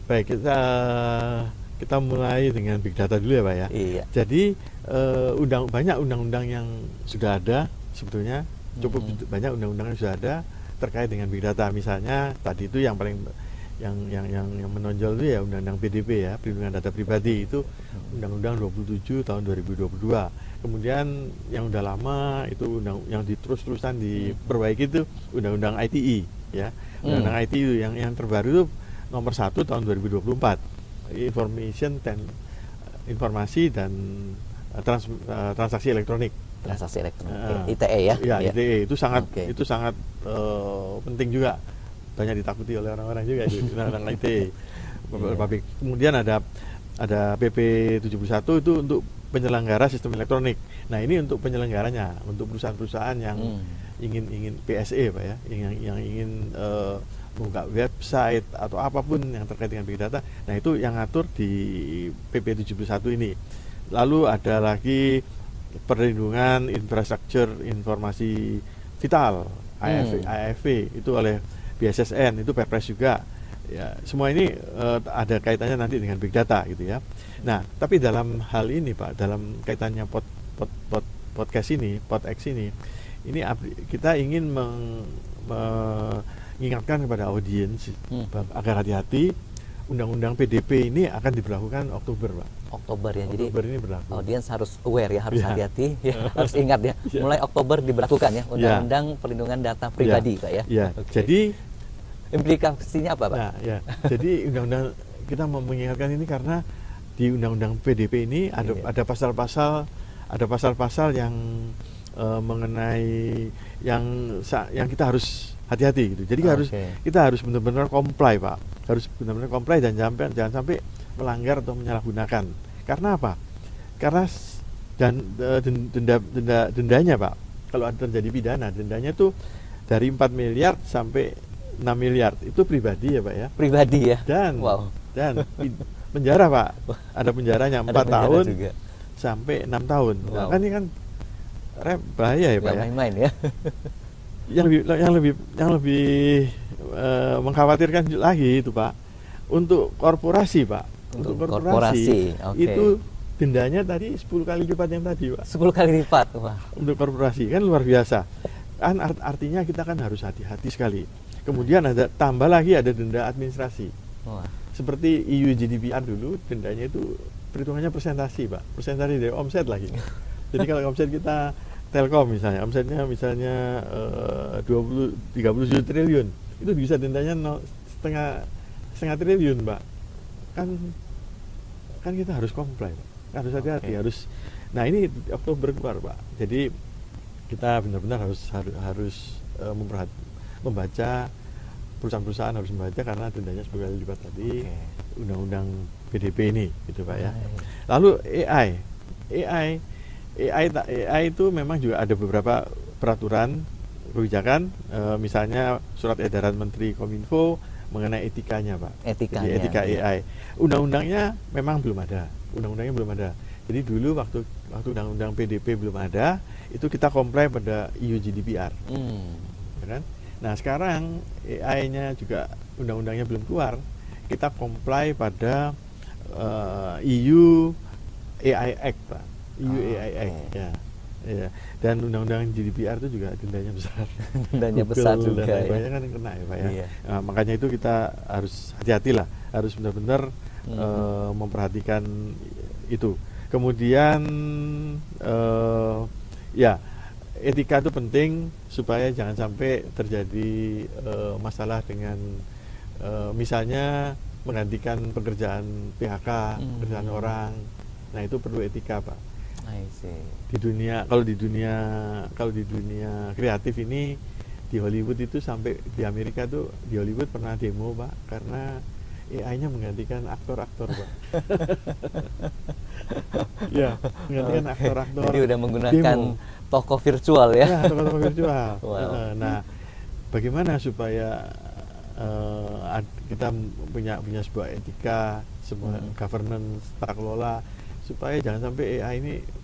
baik kita mulai dengan big data dulu ya Pak ya. Jadi banyak undang-undang yang sudah ada sebetulnya. Cukup banyak undang-undang yang sudah ada terkait dengan big data. Misalnya tadi itu yang yang menonjol itu ya Undang-Undang PDP ya, Perlindungan Data Pribadi itu Undang-Undang 27 tahun 2022. Kemudian yang udah lama itu yang terus-terusan diperbaiki itu Undang-Undang ITE ya. Undang-Undang ITE itu yang terbaru itu nomor 1 tahun 2024. Informasi dan transaksi elektronik. Transaksi elektronik, ITE ya? Ya, ITE itu sangat penting juga, banyak ditakuti oleh orang-orang juga itu undang-undang ITE. Kemudian ada PP 71 itu untuk penyelenggara sistem elektronik. Nah ini untuk penyelenggaranya, untuk perusahaan-perusahaan yang ingin PSE Pak ya, yang ingin buka website atau apapun yang terkait dengan big data. Nah itu yang ngatur di PP 71 ini. Lalu ada lagi perlindungan infrastruktur informasi vital AIFV itu oleh BSSN, itu Perpres juga ya. Semua ini ada kaitannya nanti dengan big data gitu ya. Nah tapi dalam hal ini Pak, dalam kaitannya podcast ini, PodX ini kita ingin mengingatkan kepada audiens agar hati-hati. Undang-undang PDP ini akan diberlakukan Oktober, Pak. Oktober ya. Oktober jadi ini berlaku. Audiens harus aware ya, harus hati-hati ya, harus ingat ya. Mulai Oktober diberlakukan ya Undang-Undang Perlindungan Data Pribadi, Pak ya. Ya. Jadi implikasinya apa, Pak? Nah, ya. Jadi undang-undang kita mau mengingatkan ini karena di Undang-Undang PDP ini ada pasal-pasal yang mengenai yang kita harus hati-hati gitu. Jadi kita harus benar-benar comply, Pak. Harus benar-benar comply dan jangan sampai melanggar atau menyalahgunakan. Karena apa? Karena dendanya, Pak. Kalau ada terjadi pidana, dendanya tuh dari 4 miliar sampai 6 miliar. Itu pribadi ya, Pak ya. Pribadi ya. Dan penjara, Pak. Ada penjaranya 4 tahun juga sampai 6 tahun. Nah, kan ini kan bahaya ya, Pak ya. Main-main ya. Yang lebih mengkhawatirkan lagi itu, Pak, untuk korporasi, Pak. Untuk korporasi itu dendanya tadi 10 kali lipat yang tadi, Pak. 10 kali lipat, Pak. Untuk korporasi kan luar biasa. Kan artinya kita kan harus hati-hati sekali. Kemudian tambah lagi ada denda administrasi. Seperti EU GDPR dulu, dendanya itu perhitungannya persentase, Pak. Persentase dari omset lagi. Jadi kalau omset kita Telkom misalnya, omsetnya 30 triliun, itu bisa dendanya setengah triliun, Pak. Kan kita harus comply, Pak. Harus hati-hati, harus. Nah, ini Oktober keluar, Pak. Jadi kita benar-benar harus membaca, perusahaan-perusahaan harus membaca karena dendanya 10 kali lipat tadi Undang-Undang PDP ini, gitu, Pak ya. Lalu AI itu memang juga ada beberapa peraturan kebijakan, misalnya surat edaran Menteri Kominfo mengenai etikanya, Pak. Etika AI. Undang-undangnya memang belum ada. Jadi dulu waktu Undang-Undang PDP belum ada, itu kita comply pada EU GDPR. Ya kan? Nah sekarang AI-nya juga undang-undangnya belum keluar, kita comply pada EU AI Act, Pak. EU AI Act, ya. Dan undang-undang GDPR itu juga dendanya besar. Dendanya besar juga ya. Kan kena ya, Pak ya. Nah, makanya itu kita harus hati-hati lah, harus benar-benar memperhatikan itu. Kemudian etika itu penting supaya jangan sampai terjadi masalah dengan misalnya menggantikan pekerjaan PHK, pekerjaan orang. Nah, itu perlu etika, Pak. Kalau di dunia kreatif ini, di Hollywood itu sampai di Amerika tuh, di Hollywood pernah demo, Pak, karena AI-nya menggantikan aktor-aktor, Pak. Ya, menggantikan aktor-aktor. Jadi udah menggunakan tokoh virtual ya? Ya, tokoh virtual. Nah, bagaimana supaya kita punya sebuah etika, sebuah governance, tata kelola, supaya jangan sampai AI ini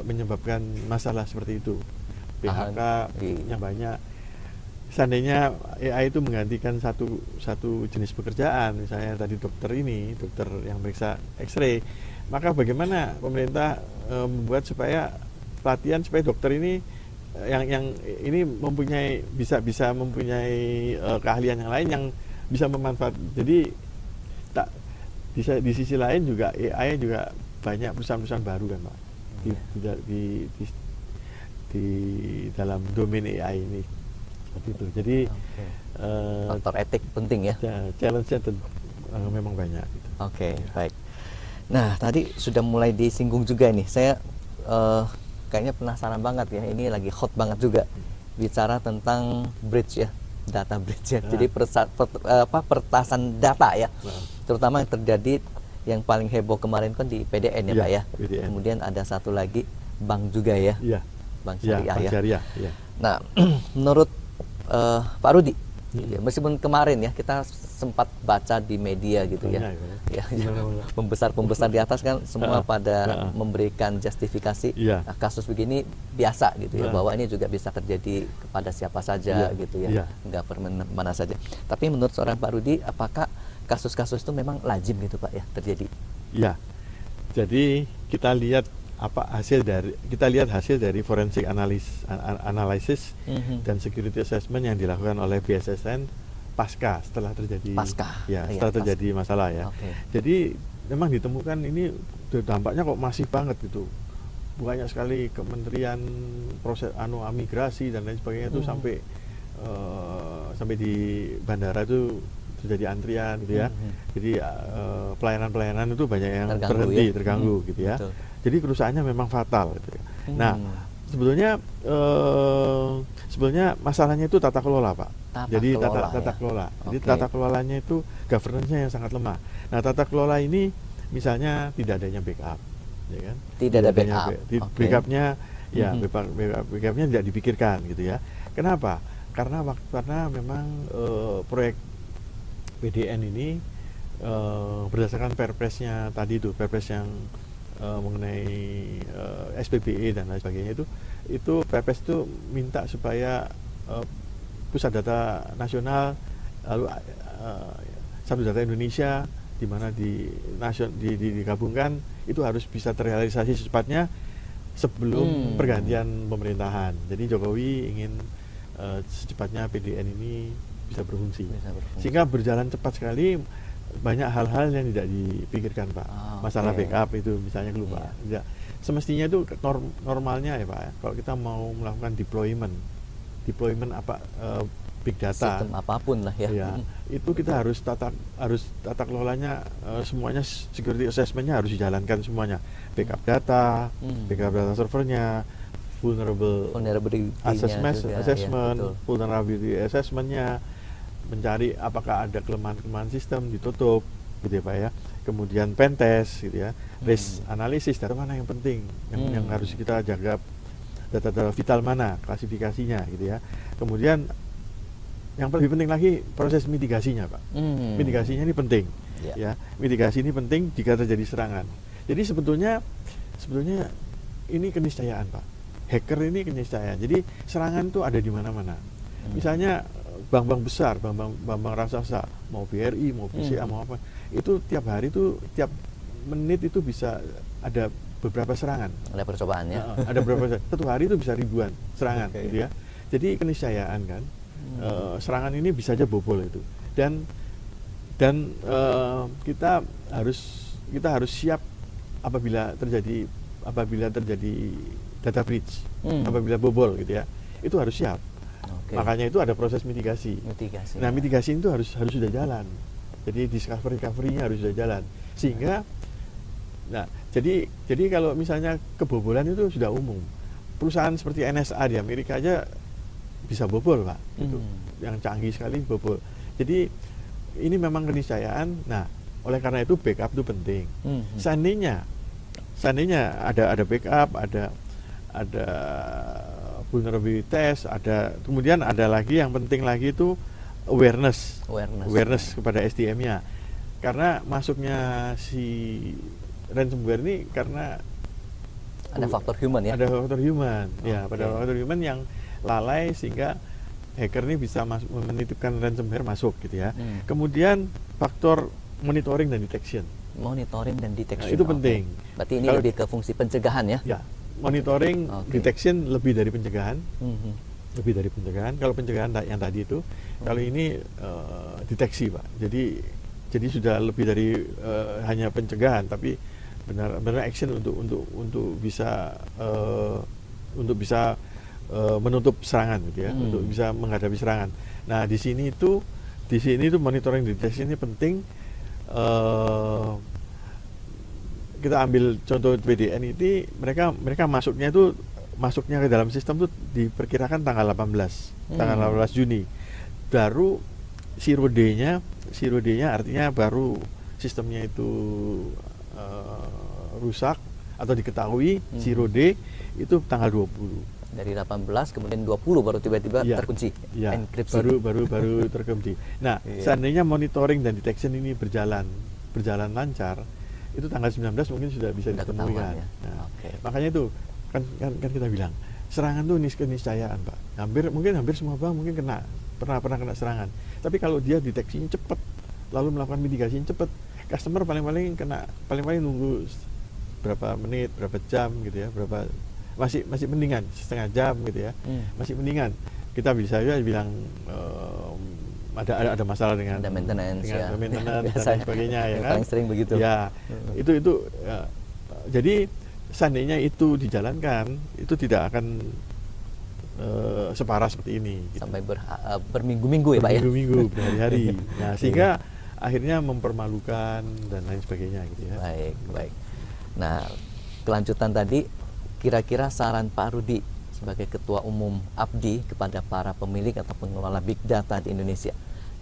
menyebabkan masalah seperti itu, PHK yang banyak. Seandainya AI itu menggantikan satu jenis pekerjaan, misalnya tadi dokter yang meriksa X-ray, maka bagaimana pemerintah membuat supaya pelatihan supaya dokter ini yang ini bisa mempunyai keahlian yang lain yang bisa memanfaatkan. Jadi tak di sisi lain juga AI juga banyak perusahaan-perusahaan baru kan Pak di dalam domain AI ini seperti itu. Jadi faktor etik penting ya. Challenge-nya memang banyak. Gitu. Oke, baik. Nah, tadi sudah mulai disinggung juga nih. Saya kayaknya penasaran banget ya. Ini lagi hot banget juga bicara tentang bridge ya, data bridge ya. Jadi pertasan data ya. Terutama yang terjadi yang paling heboh kemarin kan di PDN ya, Pak ya. PDN. Kemudian ada satu lagi bank juga ya. Iya. Bank syariah Bank ya. syariah, ya. Nah, menurut Pak Rudi, ya, meskipun kemarin ya kita sempat baca di media gitu ya, pembesar-pembesar di atas kan semua pada memberikan justifikasi nah, kasus begini biasa gitu ya, bahwa ini juga bisa terjadi kepada siapa saja gitu ya, nggak mana saja. Tapi menurut seorang Pak Rudi, apakah kasus-kasus itu memang lazim gitu Pak ya terjadi? Iya. Jadi kita lihat hasil dari forensic analysis dan security assessment yang dilakukan oleh BSSN setelah terjadi masalah ya. Jadi memang ditemukan ini dampaknya kok masif banget gitu. Banyak sekali kementerian proses migrasi dan lain sebagainya itu sampai di bandara itu terjadi antrian gitu ya. Jadi pelayanan itu banyak yang terganggu gitu ya. Betul. Jadi kerusakannya memang fatal gitu ya. Nah, sebetulnya masalahnya itu tata kelola, Pak. Tata kelola. Jadi tata kelolanya itu governance-nya yang sangat lemah. Nah, tata kelola ini misalnya tidak adanya backup, ya kan? Tidak ada backup. Backupnya backupnya tidak dipikirkan gitu ya. Kenapa? Karena memang proyek PDN ini berdasarkan perpresnya tadi itu, perpres yang mengenai SPBE dan lain sebagainya itu perpres itu minta supaya pusat data nasional lalu satu data Indonesia di mana digabungkan itu harus bisa terrealisasi secepatnya sebelum pergantian pemerintahan. Jadi Jokowi ingin secepatnya PDN ini bisa berfungsi. Sehingga berjalan cepat sekali, banyak hal-hal yang tidak dipikirkan Pak. Masalah backup itu misalnya lupa. Ya, semestinya itu normalnya ya Pak. Kalau kita mau melakukan deployment big data, sistem apapun lah ya. Itu kita harus tata kelolanya semuanya, security assessment-nya harus dijalankan semuanya. Backup data, backup data servernya, vulnerability assessment, vulnerability assessment-nya, mencari apakah ada kelemahan sistem, ditutup gitu ya Pak ya. Kemudian pentest gitu ya, risk analysis, data mana yang penting, yang harus kita jaga, data vital mana, klasifikasinya gitu ya. Kemudian yang lebih penting lagi proses mitigasinya Pak. Mitigasinya ini penting ya. Mitigasi ini penting jika terjadi serangan. Jadi sebetulnya ini keniscayaan Pak. Hacker ini keniscayaan. Jadi serangan itu ada di mana-mana. Misalnya bank-bank besar, bank-bank raksasa, mau BRI, mau BCA, mau apa, itu tiap hari itu, tiap menit itu bisa ada beberapa serangan. Ada percobaan ya? Ada beberapa serangan. Satu hari itu bisa ribuan serangan, gitu ya. Jadi keniscayaan kan, serangan ini bisa aja bobol itu. Dan kita harus siap apabila terjadi data breach, apabila bobol gitu ya, itu harus siap. Makanya itu ada proses mitigasi. Nah, mitigasi itu harus sudah jalan. Jadi recovery-nya harus sudah jalan. Sehingga, nah, jadi kalau misalnya kebobolan itu sudah umum. Perusahaan seperti NSA di Amerika aja bisa bobol, Pak. Itu yang canggih sekali bobol. Jadi ini memang keniscayaan. Nah, oleh karena itu backup itu penting. Seandainya ada backup, ada vulnerability test, kemudian ada lagi yang penting lagi itu awareness kepada SDM-nya. Karena masuknya si ransomware ini karena ada faktor human ya. Ada faktor human. Pada faktor human yang lalai sehingga hacker ini bisa menitipkan ransomware masuk gitu ya. Kemudian faktor monitoring dan detection. Nah, itu penting. Berarti ini lebih ke fungsi pencegahan ya? Ya. Monitoring, detection lebih dari pencegahan. Lebih dari pencegahan. Kalau pencegahan yang tadi itu, kalau ini deteksi, Pak. Jadi sudah lebih dari hanya pencegahan, tapi benar-benar action untuk bisa menutup serangan gitu ya, untuk bisa menghadapi serangan. Nah, di sini itu monitoring deteksi ini penting. Kita ambil contoh PDN ini, mereka masuknya ke dalam sistem tuh diperkirakan tanggal 18 Juni. Baru zero day-nya artinya baru sistemnya itu rusak atau diketahui zero day itu tanggal 20. Dari 18 kemudian 20 baru tiba-tiba terkunci, enkripsi. Baru terkunci. Nah, seandainya monitoring dan detection ini berjalan lancar, itu tanggal 19 mungkin sudah bisa ditemui kan. Ya. Nah, makanya itu kan kita bilang serangan itu keniscayaan, Pak. Mungkin hampir semua bank mungkin pernah kena serangan. Tapi kalau dia deteksinya cepat, lalu melakukan mitigasinya cepat, customer paling nunggu berapa menit, berapa jam gitu ya, masih mendingan setengah jam gitu ya, masih mendingan. Kita bisa aja bilang ada masalah dengan maintenance dan lain sebagainya ya kan. Paling sering begitu. Ya, itu jadi seandainya itu dijalankan, itu tidak akan separah seperti ini. Gitu. Sampai berminggu-minggu ya Pak ya? Berminggu-minggu, berhari-hari. Nah, sehingga akhirnya mempermalukan dan lain sebagainya gitu ya. Baik. Nah, kelanjutan tadi, kira-kira saran Pak Rudi sebagai Ketua Umum APDI kepada para pemilik atau pengelola Big Data di Indonesia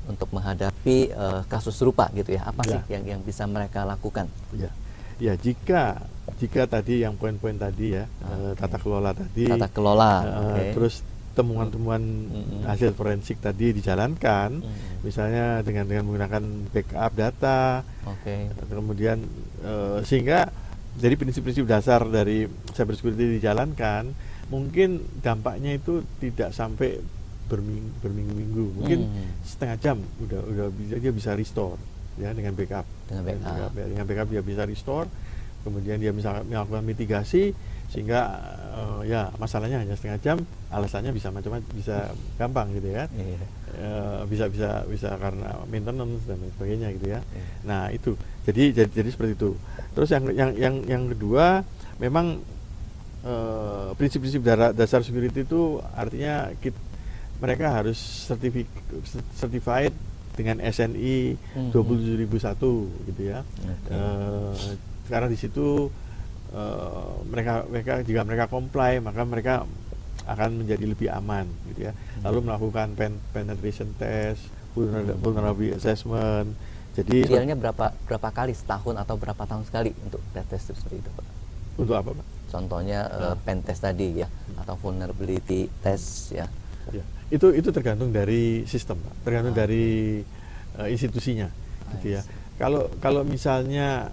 untuk menghadapi kasus serupa gitu ya, apa sih yang bisa mereka lakukan? Ya, jika tadi yang poin-poin tadi ya, tata kelola tadi, terus temuan-temuan hasil forensik tadi dijalankan, misalnya dengan menggunakan backup data, kemudian sehingga jadi prinsip-prinsip dasar dari cybersecurity dijalankan, mungkin dampaknya itu tidak sampai berminggu-minggu, mungkin setengah jam udah dia bisa restore ya dengan backup. Dengan backup dia bisa restore, kemudian dia bisa melakukan mitigasi sehingga ya masalahnya hanya setengah jam, alasannya bisa macam-macam, bisa gampang gitu ya. Bisa karena maintenance dan lain sebagainya gitu ya. Nah, itu. Jadi seperti itu. Terus yang kedua, memang prinsip-prinsip dasar security itu artinya mereka harus certified dengan SNI 27001 gitu ya. Karena di situ mereka jika mereka comply, maka mereka akan menjadi lebih aman gitu ya. Lalu melakukan penetration test, vulnerability assessment. Jadi idealnya berapa kali setahun atau berapa tahun sekali untuk test seperti itu, Pak? Untuk apa, Pak? Contohnya pen test tadi ya, atau vulnerability test ya. Itu tergantung dari sistem, Pak. Tergantung dari institusinya gitu ya. Kalau misalnya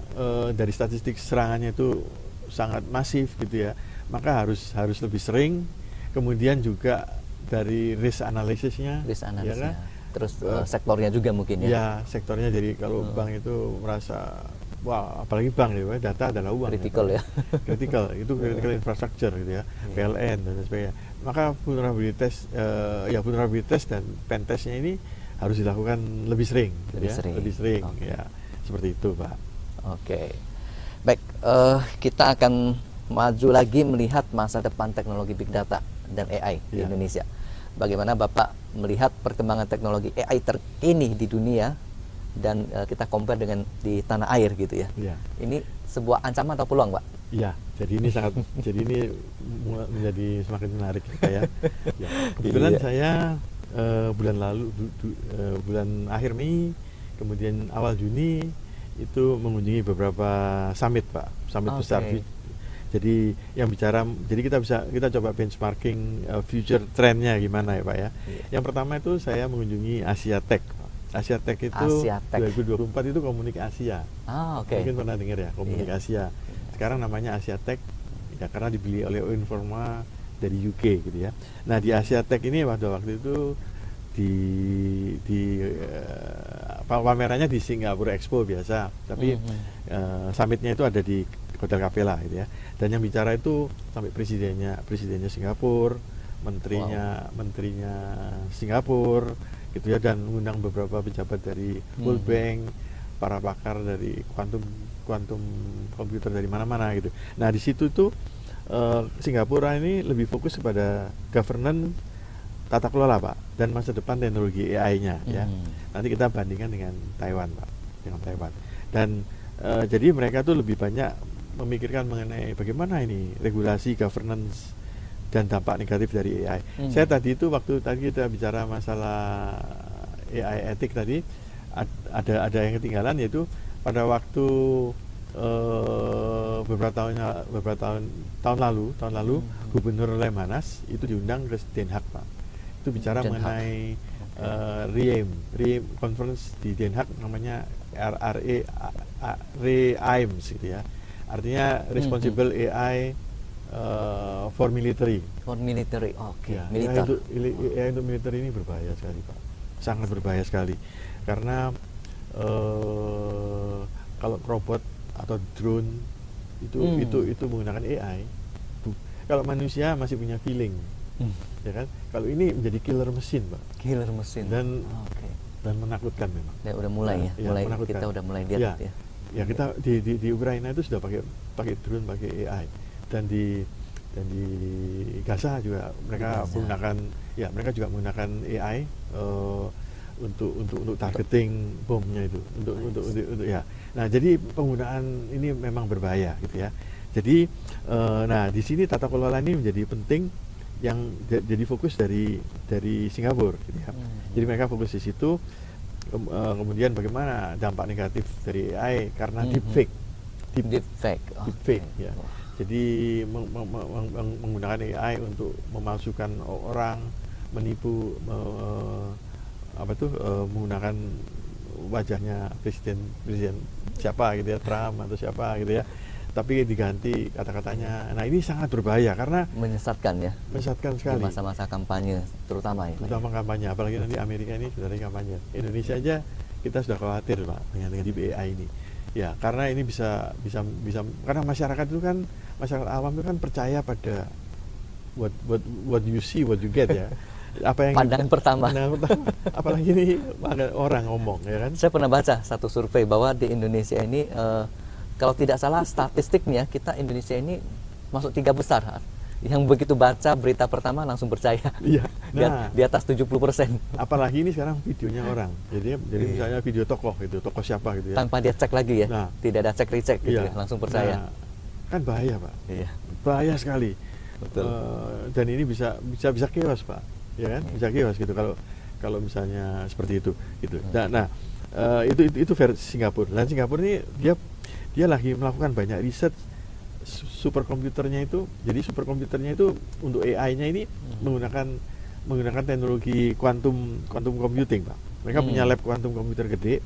dari statistik serangannya itu sangat masif gitu ya, maka harus lebih sering. Kemudian juga dari risk analysisnya, ya kan? Terus sektornya juga mungkin ya. Ya, sektornya. Jadi kalau bank itu merasa wah, apalagi bank ya, data adalah uang. Kritikal ya. Kritikal, itu critical infrastructure gitu ya, PLN dan sebagainya. Maka vulnerability test dan pen testnya ini harus dilakukan lebih sering. Lebih sering ya, seperti itu, Pak. Baik, kita akan maju lagi melihat masa depan teknologi big data dan AI di Indonesia. Bagaimana Bapak melihat perkembangan teknologi AI terkini di dunia dan kita compare dengan di tanah air gitu ya. Ini sebuah ancaman atau peluang, Pak? Iya, jadi ini menjadi semakin menarik kita ya. Kebetulan saya bulan akhir Mei, kemudian awal Juni itu mengunjungi beberapa summit, Pak, summit besar. Jadi kita coba benchmarking future trendnya gimana ya, Pak ya. Yang pertama itu saya mengunjungi Asia Tech. Asia Tech itu 2024 itu Komunik Asia. Mungkin pernah dengar ya, Komunik Asia. Sekarang namanya Asia Tech ya karena dibeli oleh Informa dari UK gitu ya. Nah, di Asia Tech ini waktu itu pamerannya di Singapura Expo biasa, tapi summitnya itu ada di Hotel Capella gitu ya. Dan yang bicara itu sampai presidennya Singapura, menterinya Singapura gitu ya, dan mengundang beberapa pejabat dari World Bank, para pakar dari kuantum komputer dari mana-mana gitu. Nah di situ tuh Singapura ini lebih fokus kepada governance, tata kelola Pak, dan masa depan teknologi AI-nya ya. Nanti kita bandingkan dengan Taiwan Pak, dengan Taiwan. Dan jadi mereka tuh lebih banyak memikirkan mengenai bagaimana ini regulasi, governance, dan dampak negatif dari AI. Saya tadi itu waktu tadi kita bicara masalah AI etik tadi, ada yang ketinggalan, yaitu pada waktu beberapa tahun lalu Gubernur Lemhanas itu diundang ke Den Haag Pak. Itu bicara mengenai RIEM conference di Den Haag, namanya RAIMS gitu ya. Artinya Responsible AI for Military. For military, oke. Ya, Militer. AI untuk militer ini berbahaya sekali Pak, sangat berbahaya sekali, karena kalau robot atau drone itu menggunakan AI. Kalau manusia masih punya feeling, ya kan? Kalau ini menjadi killer mesin Pak. Killer mesin. Dan menakutkan memang. Ya udah mulai ya, mulai kita udah mulai lihat ya. Ya kita di Ukraina itu sudah pakai drone, pakai AI, dan di Gaza juga mereka menggunakan AI untuk targeting bomnya itu, untuk ya. Nah jadi penggunaan ini memang berbahaya gitu ya. Jadi nah di sini tata kelola ini menjadi penting, yang jadi fokus dari Singapura gitu ya. Jadi mereka fokus di situ. Kemudian bagaimana dampak negatif dari AI karena deepfake ya. Jadi menggunakan AI untuk memalsukan orang, menipu, menggunakan wajahnya presiden siapa gitu ya, Trump atau siapa gitu ya, tapi diganti kata-katanya. Nah ini sangat berbahaya karena menyesatkan sekali di masa-masa kampanye terutama kampanye, apalagi nanti Amerika ini sudah ada kampanye. Indonesia aja kita sudah khawatir Pak dengan AI ini ya, karena ini bisa karena masyarakat awam itu kan percaya pada what you see what you get ya. Apa yang pandangan pertama. Apalagi ini orang ngomong ya kan. Saya pernah baca satu survei bahwa di Indonesia ini kalau tidak salah statistiknya, kita Indonesia ini masuk 3 besar yang begitu baca berita pertama langsung percaya. Iya. Nah, di atas 70%. Apalagi ini sekarang videonya orang. Jadi misalnya video tokoh siapa gitu ya. Tanpa dia cek lagi ya. Nah, tidak ada cek recek gitu ya, langsung percaya. Nah, kan bahaya Pak. Iya. Bahaya sekali. Betul. Dan ini bisa chaos Pak. Ya kan? Bisa chaos gitu kalau misalnya seperti itu gitu. Nah, itu versi Singapura. Dan Singapura ini dia lagi melakukan banyak riset superkomputernya itu. Jadi superkomputernya itu untuk AI-nya ini menggunakan teknologi quantum computing Pak. Mereka punya lab quantum komputer gede.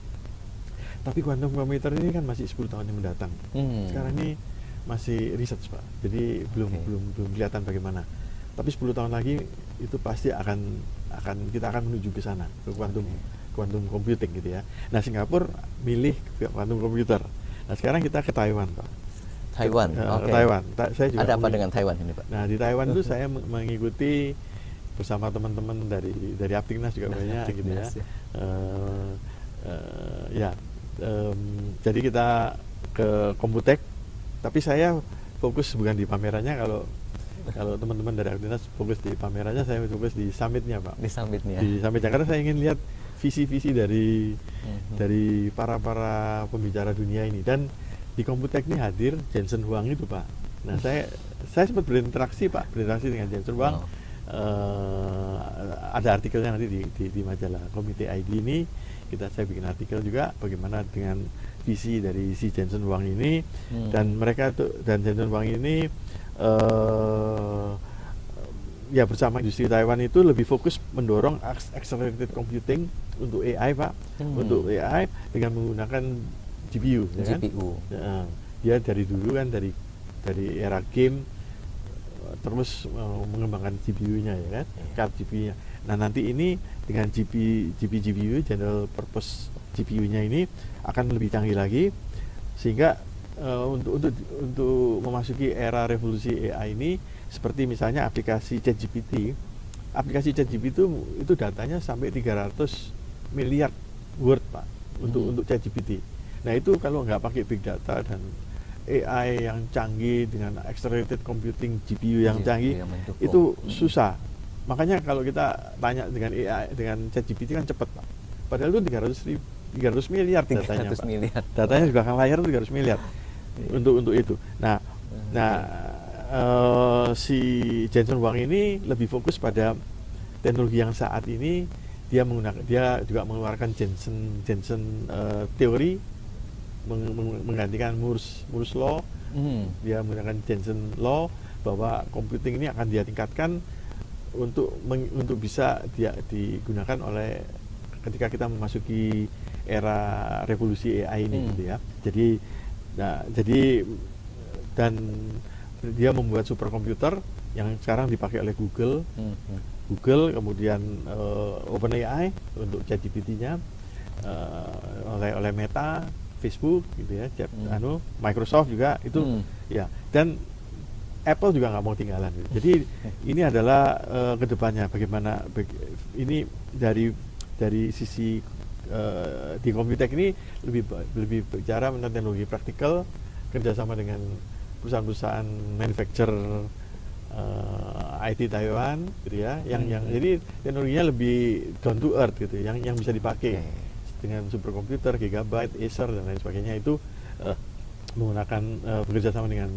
Tapi quantum computer ini kan masih 10 tahun yang mendatang. Sekarang ini masih riset Pak. Jadi belum kelihatan bagaimana. Tapi 10 tahun lagi itu pasti kita akan menuju ke sana, ke quantum computing gitu ya. Nah, Singapura milih ke quantum computer. Nah, sekarang kita ke Taiwan Pak. Taiwan. Taiwan. Saya juga ada apa dengan Taiwan ini Pak? Nah di Taiwan itu saya mengikuti bersama teman-teman dari Aptingnas juga banyak gitu ya. Jadi kita ke Computex, tapi saya fokus bukan di pamerannya. Kalau teman-teman dari Aptingnas fokus di pamerannya, saya fokus di summitnya Pak. Di summitnya karena saya ingin lihat visi-visi dari para pembicara dunia ini. Dan di Computex ini hadir Jensen Huang itu Pak. Nah saya sempat berinteraksi dengan Jensen Huang. Ada artikelnya nanti di majalah Komite ID ini. Saya bikin artikel juga bagaimana dengan visi dari si Jensen Huang ini. Dan Jensen Huang ini ya bersama industri Taiwan itu lebih fokus mendorong accelerated computing untuk AI Pak. Untuk AI dengan menggunakan GPU. Ya. Dia dari dulu kan dari era game terus mengembangkan GPU-nya ya kan, card GPU-nya. Nah nanti ini dengan GPU General Purpose GPU-nya ini akan lebih canggih lagi, sehingga untuk memasuki era revolusi AI ini, seperti misalnya aplikasi ChatGPT aplikasi ChatGPT itu datanya sampai 300 miliar word Pak untuk ChatGPT. Nah itu kalau nggak pakai big data dan AI yang canggih dengan accelerated computing GPU yang canggih itu susah. Makanya kalau kita tanya dengan AI dengan ChatGPT kan cepat Pak. Padahal itu 300 miliar datanya Pak. Miliar. Datanya di belakang layar itu 300 miliar untuk itu. Nah si Jensen Huang ini lebih fokus pada teknologi yang saat ini dia juga mengeluarkan Jensen teori menggantikan Moore's law. Dia menggunakan Jensen law bahwa computing ini akan dia tingkatkan untuk bisa dia digunakan oleh ketika kita memasuki era revolusi AI ini gitu ya. Jadi dan dia membuat superkomputer yang sekarang dipakai oleh Google, kemudian OpenAI untuk ChatGPT-nya, oleh Meta, Facebook gitu ya, Microsoft juga itu ya, dan Apple juga nggak mau tinggalan. Gitu. Jadi ini adalah kedepannya bagaimana ini dari sisi di Computex ini lebih bicara tentang teknologi praktikal kerjasama dengan perusahaan-perusahaan manufacturer IT Taiwan gitu ya, jadi teknologinya lebih down to earth gitu, yang bisa dipakai dengan superkomputer, gigabyte, Acer dan lain sebagainya itu menggunakan bekerja sama dengan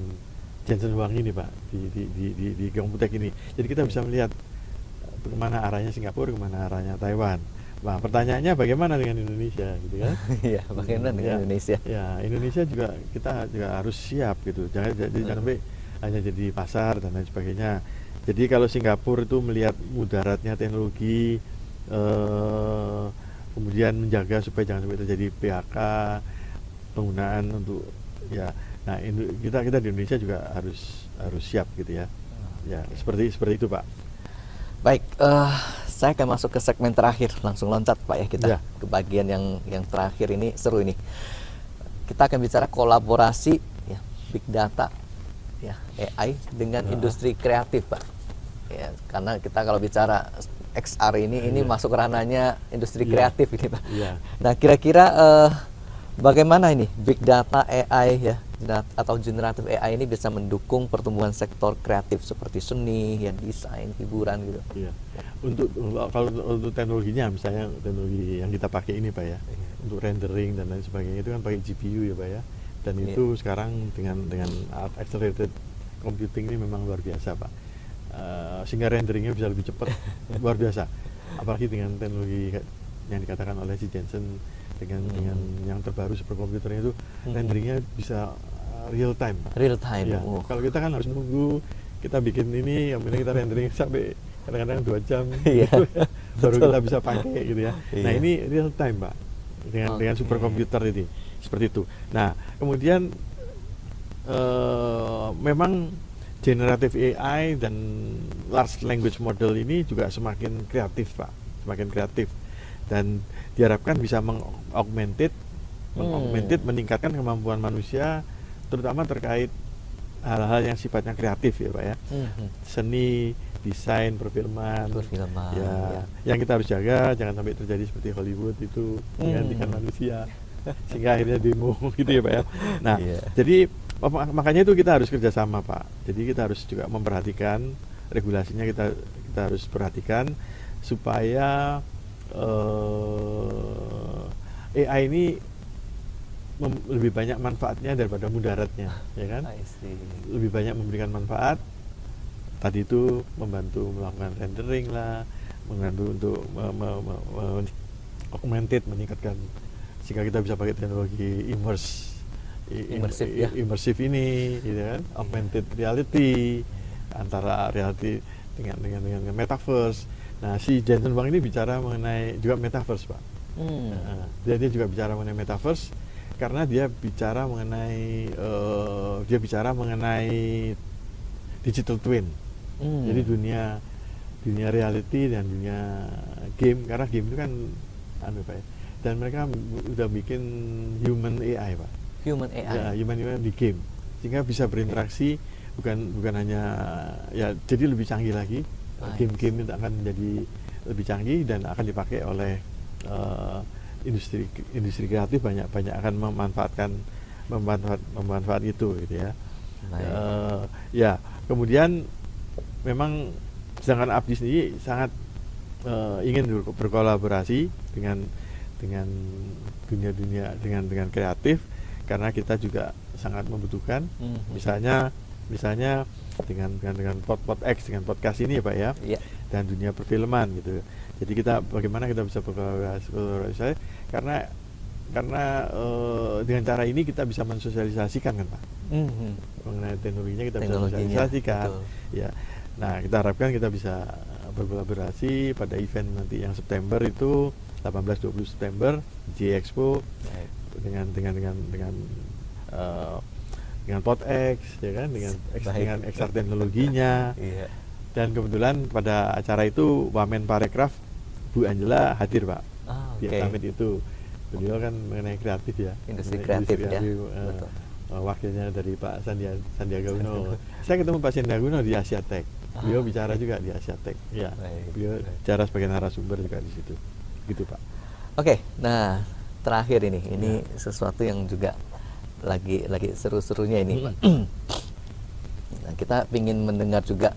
Jensen Huang ini Pak di Computex ini. Jadi kita bisa melihat kemana arahnya Singapura, kemana arahnya Taiwan. Nah pertanyaannya bagaimana dengan Indonesia gitu kan? Iya, bagaimana dengan Indonesia? Ya Indonesia juga kita juga harus siap gitu. Jangan sampai hanya jadi pasar dan lain sebagainya. Jadi kalau Singapura itu melihat mudaratnya teknologi, kemudian menjaga supaya jangan sampai terjadi PHK, penggunaan untuk ya. Nah kita di Indonesia juga harus siap gitu ya. Ya seperti itu Pak. Baik, saya akan masuk ke segmen terakhir, langsung loncat Pak ya kita ke bagian yang terakhir ini seru ini. Kita akan bicara kolaborasi ya, big data ya, AI dengan industri kreatif Pak. Ya, karena kita kalau bicara XR ini masuk ranahnya industri kreatif ini Pak. Nah kira-kira bagaimana ini big data AI ya atau generatif AI ini bisa mendukung pertumbuhan sektor kreatif seperti seni, ya desain, hiburan gitu. Iya. Kalau untuk teknologinya misalnya teknologi yang kita pakai ini Pak ya, untuk rendering dan lain sebagainya itu kan pakai GPU ya Pak ya. Dan itu sekarang dengan accelerated computing ini memang luar biasa Pak. Sehingga renderingnya bisa lebih cepat, luar biasa. Apalagi dengan teknologi yang dikatakan oleh si Jensen dengan yang terbaru superkomputernya itu renderingnya bisa real time Pak. Real time. Ya, kalau kita kan harus nunggu kita bikin ini, yang penting kita rendering sampai kadang-kadang 2 jam gitu ya, baru kita bisa pakai gitu ya. Nah ini real time Pak dengan superkomputer ini seperti itu. Nah kemudian memang generative AI dan large language model ini juga semakin kreatif Pak, semakin kreatif. Dan diharapkan bisa mengaugmented, meningkatkan kemampuan manusia, terutama terkait hal-hal yang sifatnya kreatif ya Pak ya, seni, desain, perfilman, ya, yang kita harus jaga jangan sampai terjadi seperti Hollywood itu menggantikan manusia, sehingga akhirnya demo gitu ya Pak ya. Nah, jadi makanya itu kita harus kerjasama Pak. Jadi kita harus juga memperhatikan regulasinya, kita harus perhatikan supaya AI ini lebih banyak manfaatnya daripada mudaratnya, ya kan? Lebih banyak memberikan manfaat. Tadi itu membantu melakukan rendering lah, membantu untuk augmented, meningkatkan sehingga kita bisa pakai teknologi immersive ini, gitu kan? Augmented reality, antara reality dengan metaverse. Nah, si Jensen Huang ini bicara mengenai juga metaverse, Pak. Dia juga bicara mengenai metaverse karena dia bicara mengenai digital twin. Jadi dunia reality dan dunia game, karena game itu kan Pak ya. Dan mereka udah bikin human AI, Pak. Human AI. Ya, human AI di game. Sehingga bisa berinteraksi bukan hanya ya, jadi lebih canggih lagi game-game itu akan menjadi lebih canggih dan akan dipakai oleh industri kreatif, banyak akan memanfaat itu gitu ya. Ya, kemudian memang sedangkan Abdi sendiri sangat ingin berkolaborasi dengan dunia dengan kreatif, karena kita juga sangat membutuhkan. Misalnya dengan Pod-X, dengan podcast ini ya Pak ya, dan dunia perfilman gitu. Jadi bagaimana kita bisa berkolaborasi, karena dengan cara ini kita bisa mensosialisasikan kan Pak, mengenai teknologinya kita bisa sosialisasikan. Ya, nah kita harapkan kita bisa berkolaborasi pada event nanti yang September itu 18-20 September J Expo dengan Pod-X ya kan, dengan XR teknologinya. Dan kebetulan pada acara itu Wamen Parekraf Bu Angela hadir Pak di summit itu. Beliau kan mengenai kreatif ya, industri kreatif ya. Wakilnya dari Pak Sandiaga Uno. Saya ketemu Pak Sandiaga Uno di Asia Tech. Beliau bicara juga di Asia Tech. Ya, beliau bicara sebagai narasumber juga di situ. Gitu Pak. Oke, nah terakhir ini sesuatu yang juga lagi seru-serunya ini. Nah, kita ingin mendengar juga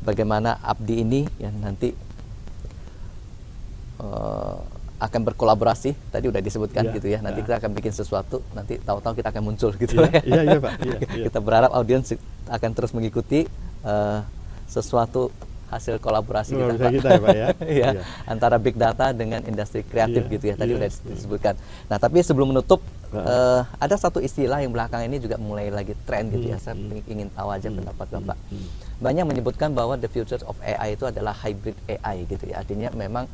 bagaimana Abdi ini yang nanti akan berkolaborasi, tadi udah disebutkan gitu ya. Nanti kita akan bikin sesuatu, nanti tahu-tahu kita akan muncul gitu ya. Iya Pak. Kita berharap audiens akan terus mengikuti sesuatu hasil kolaborasi kita ya Pak ya. Ya, antara big data dengan industri kreatif gitu ya. Tadi udah disebutkan. Nah, tapi sebelum menutup, ada satu istilah yang belakangan ini juga mulai lagi tren gitu ya. Saya ingin tahu aja pendapat Bapak. Banyak menyebutkan bahwa the future of AI itu adalah hybrid AI gitu ya. Artinya memang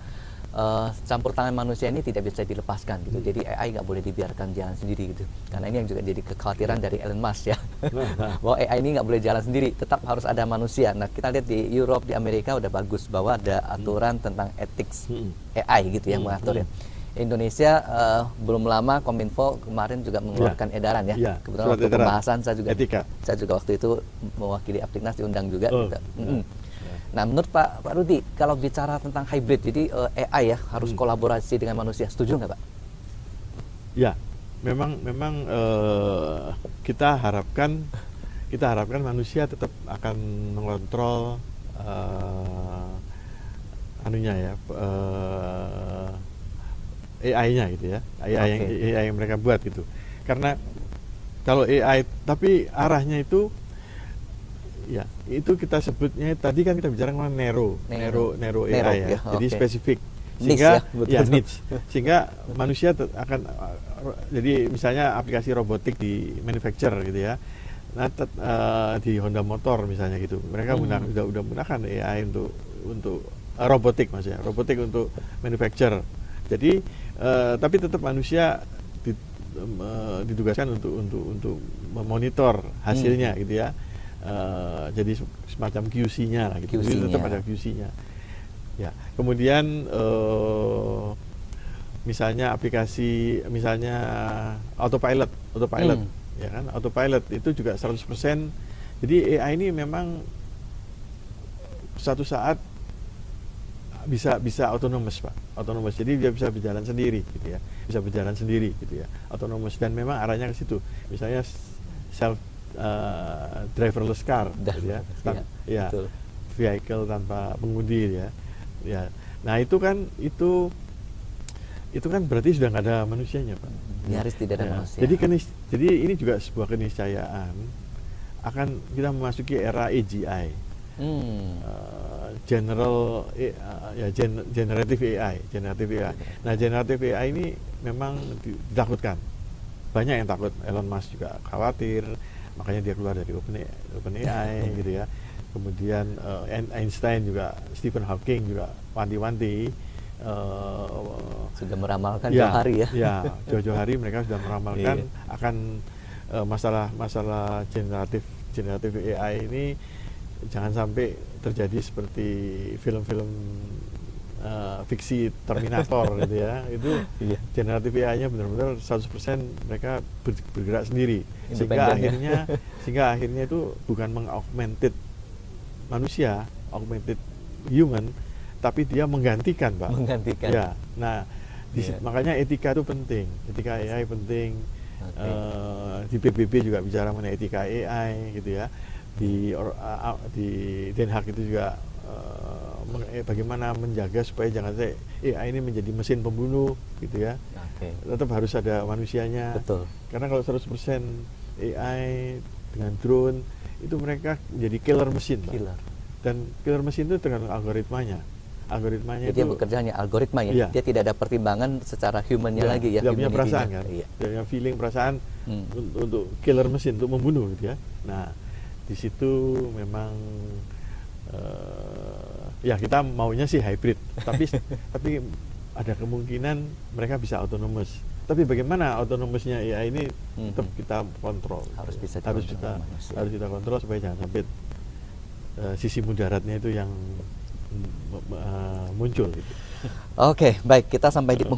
campur tangan manusia ini tidak bisa dilepaskan gitu. Jadi AI nggak boleh dibiarkan jalan sendiri gitu. Karena ini yang juga jadi kekhawatiran dari Elon Musk ya. Bahwa AI ini nggak boleh jalan sendiri, tetap harus ada manusia. Nah, kita lihat di Europe, di Amerika udah bagus bahwa ada aturan tentang ethics AI gitu yang mengatur ya. Indonesia belum lama Kominfo kemarin juga mengeluarkan edaran ya. Kebetulan waktu pembahasan saya juga waktu itu mewakili Aptiknas diundang juga gitu. Nah, menurut Pak Rudi, kalau bicara tentang hybrid, jadi AI ya harus kolaborasi dengan manusia, setuju nggak Pak? Ya, memang kita harapkan manusia tetap akan mengontrol AI-nya gitu ya, AI yang mereka buat gitu. Karena kalau AI, tapi arahnya itu ya, itu kita sebutnya tadi kan kita bicara mengenai narrow AI ya. Jadi spesifik. Sehingga niche. Sehingga manusia akan jadi misalnya aplikasi robotik di manufacture gitu ya. Nah, di Honda Motor misalnya gitu. Mereka udah menggunakan AI untuk robotik maksudnya, robotik untuk manufacture. Jadi tapi tetap manusia ditugaskan untuk memonitor hasilnya gitu ya. Jadi semacam QC-nya lah gitu. Jadi tetap ada QC-nya. Ya, kemudian misalnya aplikasi autopilot ya kan, autopilot itu juga 100%. Jadi AI ini memang suatu saat bisa autonomous Pak, autonomous. Jadi dia bisa berjalan sendiri gitu ya, autonomous, dan memang arahnya ke situ. Misalnya self driverless car gitu ya, vehicle tanpa pengemudi ya. Nah itu kan berarti sudah nggak ada manusianya Pak. Nyaris tidak ada manusia. Jadi ini juga sebuah keniscayaan akan kita memasuki era AGI, generative AI. Nah, generative AI ini memang ditakutkan. Banyak yang takut, Elon Musk juga khawatir, makanya dia keluar dari OpenAI gitu ya. Kemudian Einstein juga, Stephen Hawking juga wanti-wanti sudah meramalkan jauh hari ya. Ya, jauh-jauh hari mereka sudah meramalkan akan masalah generatif AI ini jangan sampai terjadi seperti film-film fiksi Terminator gitu ya. Itu generatif AI-nya benar-benar 100% mereka bergerak sendiri, sehingga akhirnya itu bukan mengaugmented manusia, augmented human, tapi dia menggantikan, Pak. Menggantikan. Ya. Nah, makanya etika itu penting, etika AI penting. Di PBB juga bicara mengenai etika AI gitu ya. Di Den Haag itu juga bagaimana menjaga supaya jangan sampai AI ini menjadi mesin pembunuh gitu ya. Tetap harus ada manusianya. Betul. Karena kalau 100% AI dengan drone itu mereka menjadi killer mesin, Pak. Killer. Dan killer mesin itu dengan algoritmanya. Jadi yang bekerja hanya algoritma ya. Iya. Dia tidak ada pertimbangan secara humannya lagi ya. Dia punya perasaan kan. Iya. Dia punya feeling, perasaan untuk killer mesin, untuk membunuh gitu ya. Nah, di situ memang ya kita maunya sih hybrid, tapi ada kemungkinan mereka bisa autonomous. Tapi bagaimana autonomousnya AI ini tetap kita kontrol. Harus bisa harus kita kontrol supaya jangan sampai sisi mudaratnya itu yang muncul gitu. Oke, baik, kita sampai di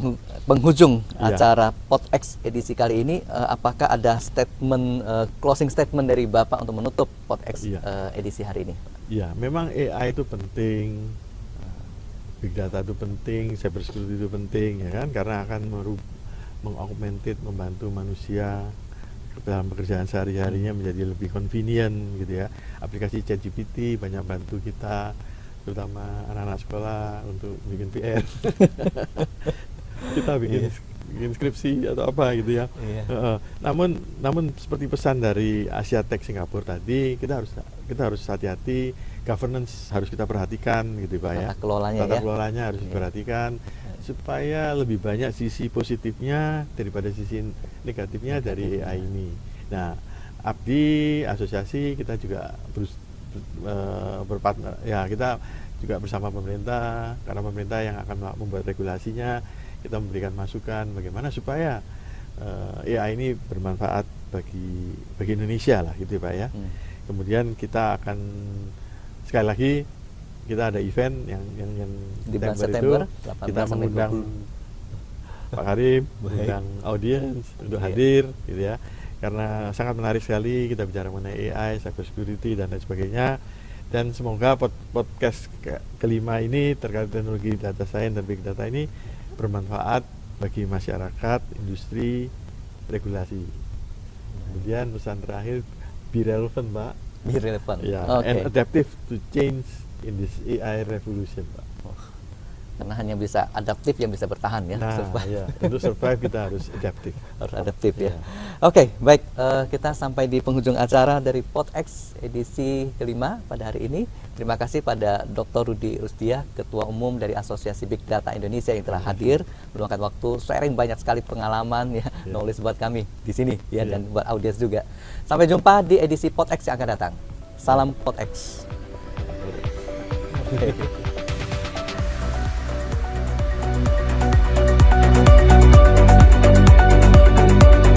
penghujung acara PodX edisi kali ini. Apakah ada statement closing statement dari Bapak untuk menutup PodX edisi hari ini? Ya, memang AI itu penting, big data itu penting, cyber security itu penting ya kan, karena akan mengaugmented, membantu manusia dalam pekerjaan sehari-harinya menjadi lebih convenient gitu ya. Aplikasi ChatGPT banyak bantu kita, terutama anak-anak sekolah untuk bikin PR. Kita bikin skripsi atau apa gitu ya. Namun seperti pesan dari Asia Tech Singapura tadi, kita harus hati-hati, governance harus kita perhatikan gitu Pak ya. Tata kelolanya harus diperhatikan supaya lebih banyak sisi positifnya daripada sisi negatifnya dari AI ini. Nah, Abdi asosiasi kita juga berpartner ya, kita juga bersama pemerintah, karena pemerintah yang akan membuat regulasinya, kita memberikan masukan bagaimana supaya AI ini bermanfaat bagi Indonesia lah gitu Pak ya. Kemudian kita akan sekali lagi kita ada event yang di bulan September itu kita mengundang Pak Karim, mengundang audiens untuk hadir gitu ya. Karena sangat menarik sekali kita bicara mengenai AI, cyber security dan lain sebagainya. Dan semoga podcast kelima ini terkait teknologi data science dan big data ini bermanfaat bagi masyarakat, industri, regulasi. Kemudian pesan terakhir, be relevant, Pak. Be relevant. Ya, and adaptive to change in this AI revolution, Pak. Karena hanya bisa adaptif yang bisa bertahan ya. Nah, ya, untuk survive kita harus adaptif. Harus adaptif ya. Oke, baik, kita sampai di penghujung acara dari PodX edisi kelima pada hari ini. Terima kasih pada Dr. Rudi Rusdiah, Ketua Umum dari Asosiasi Big Data Indonesia yang telah hadir, meluangkan waktu sharing banyak sekali pengalaman ya, knowledge buat kami di sini ya, dan buat audiens juga. Sampai jumpa di edisi PodX yang akan datang. Salam PodX.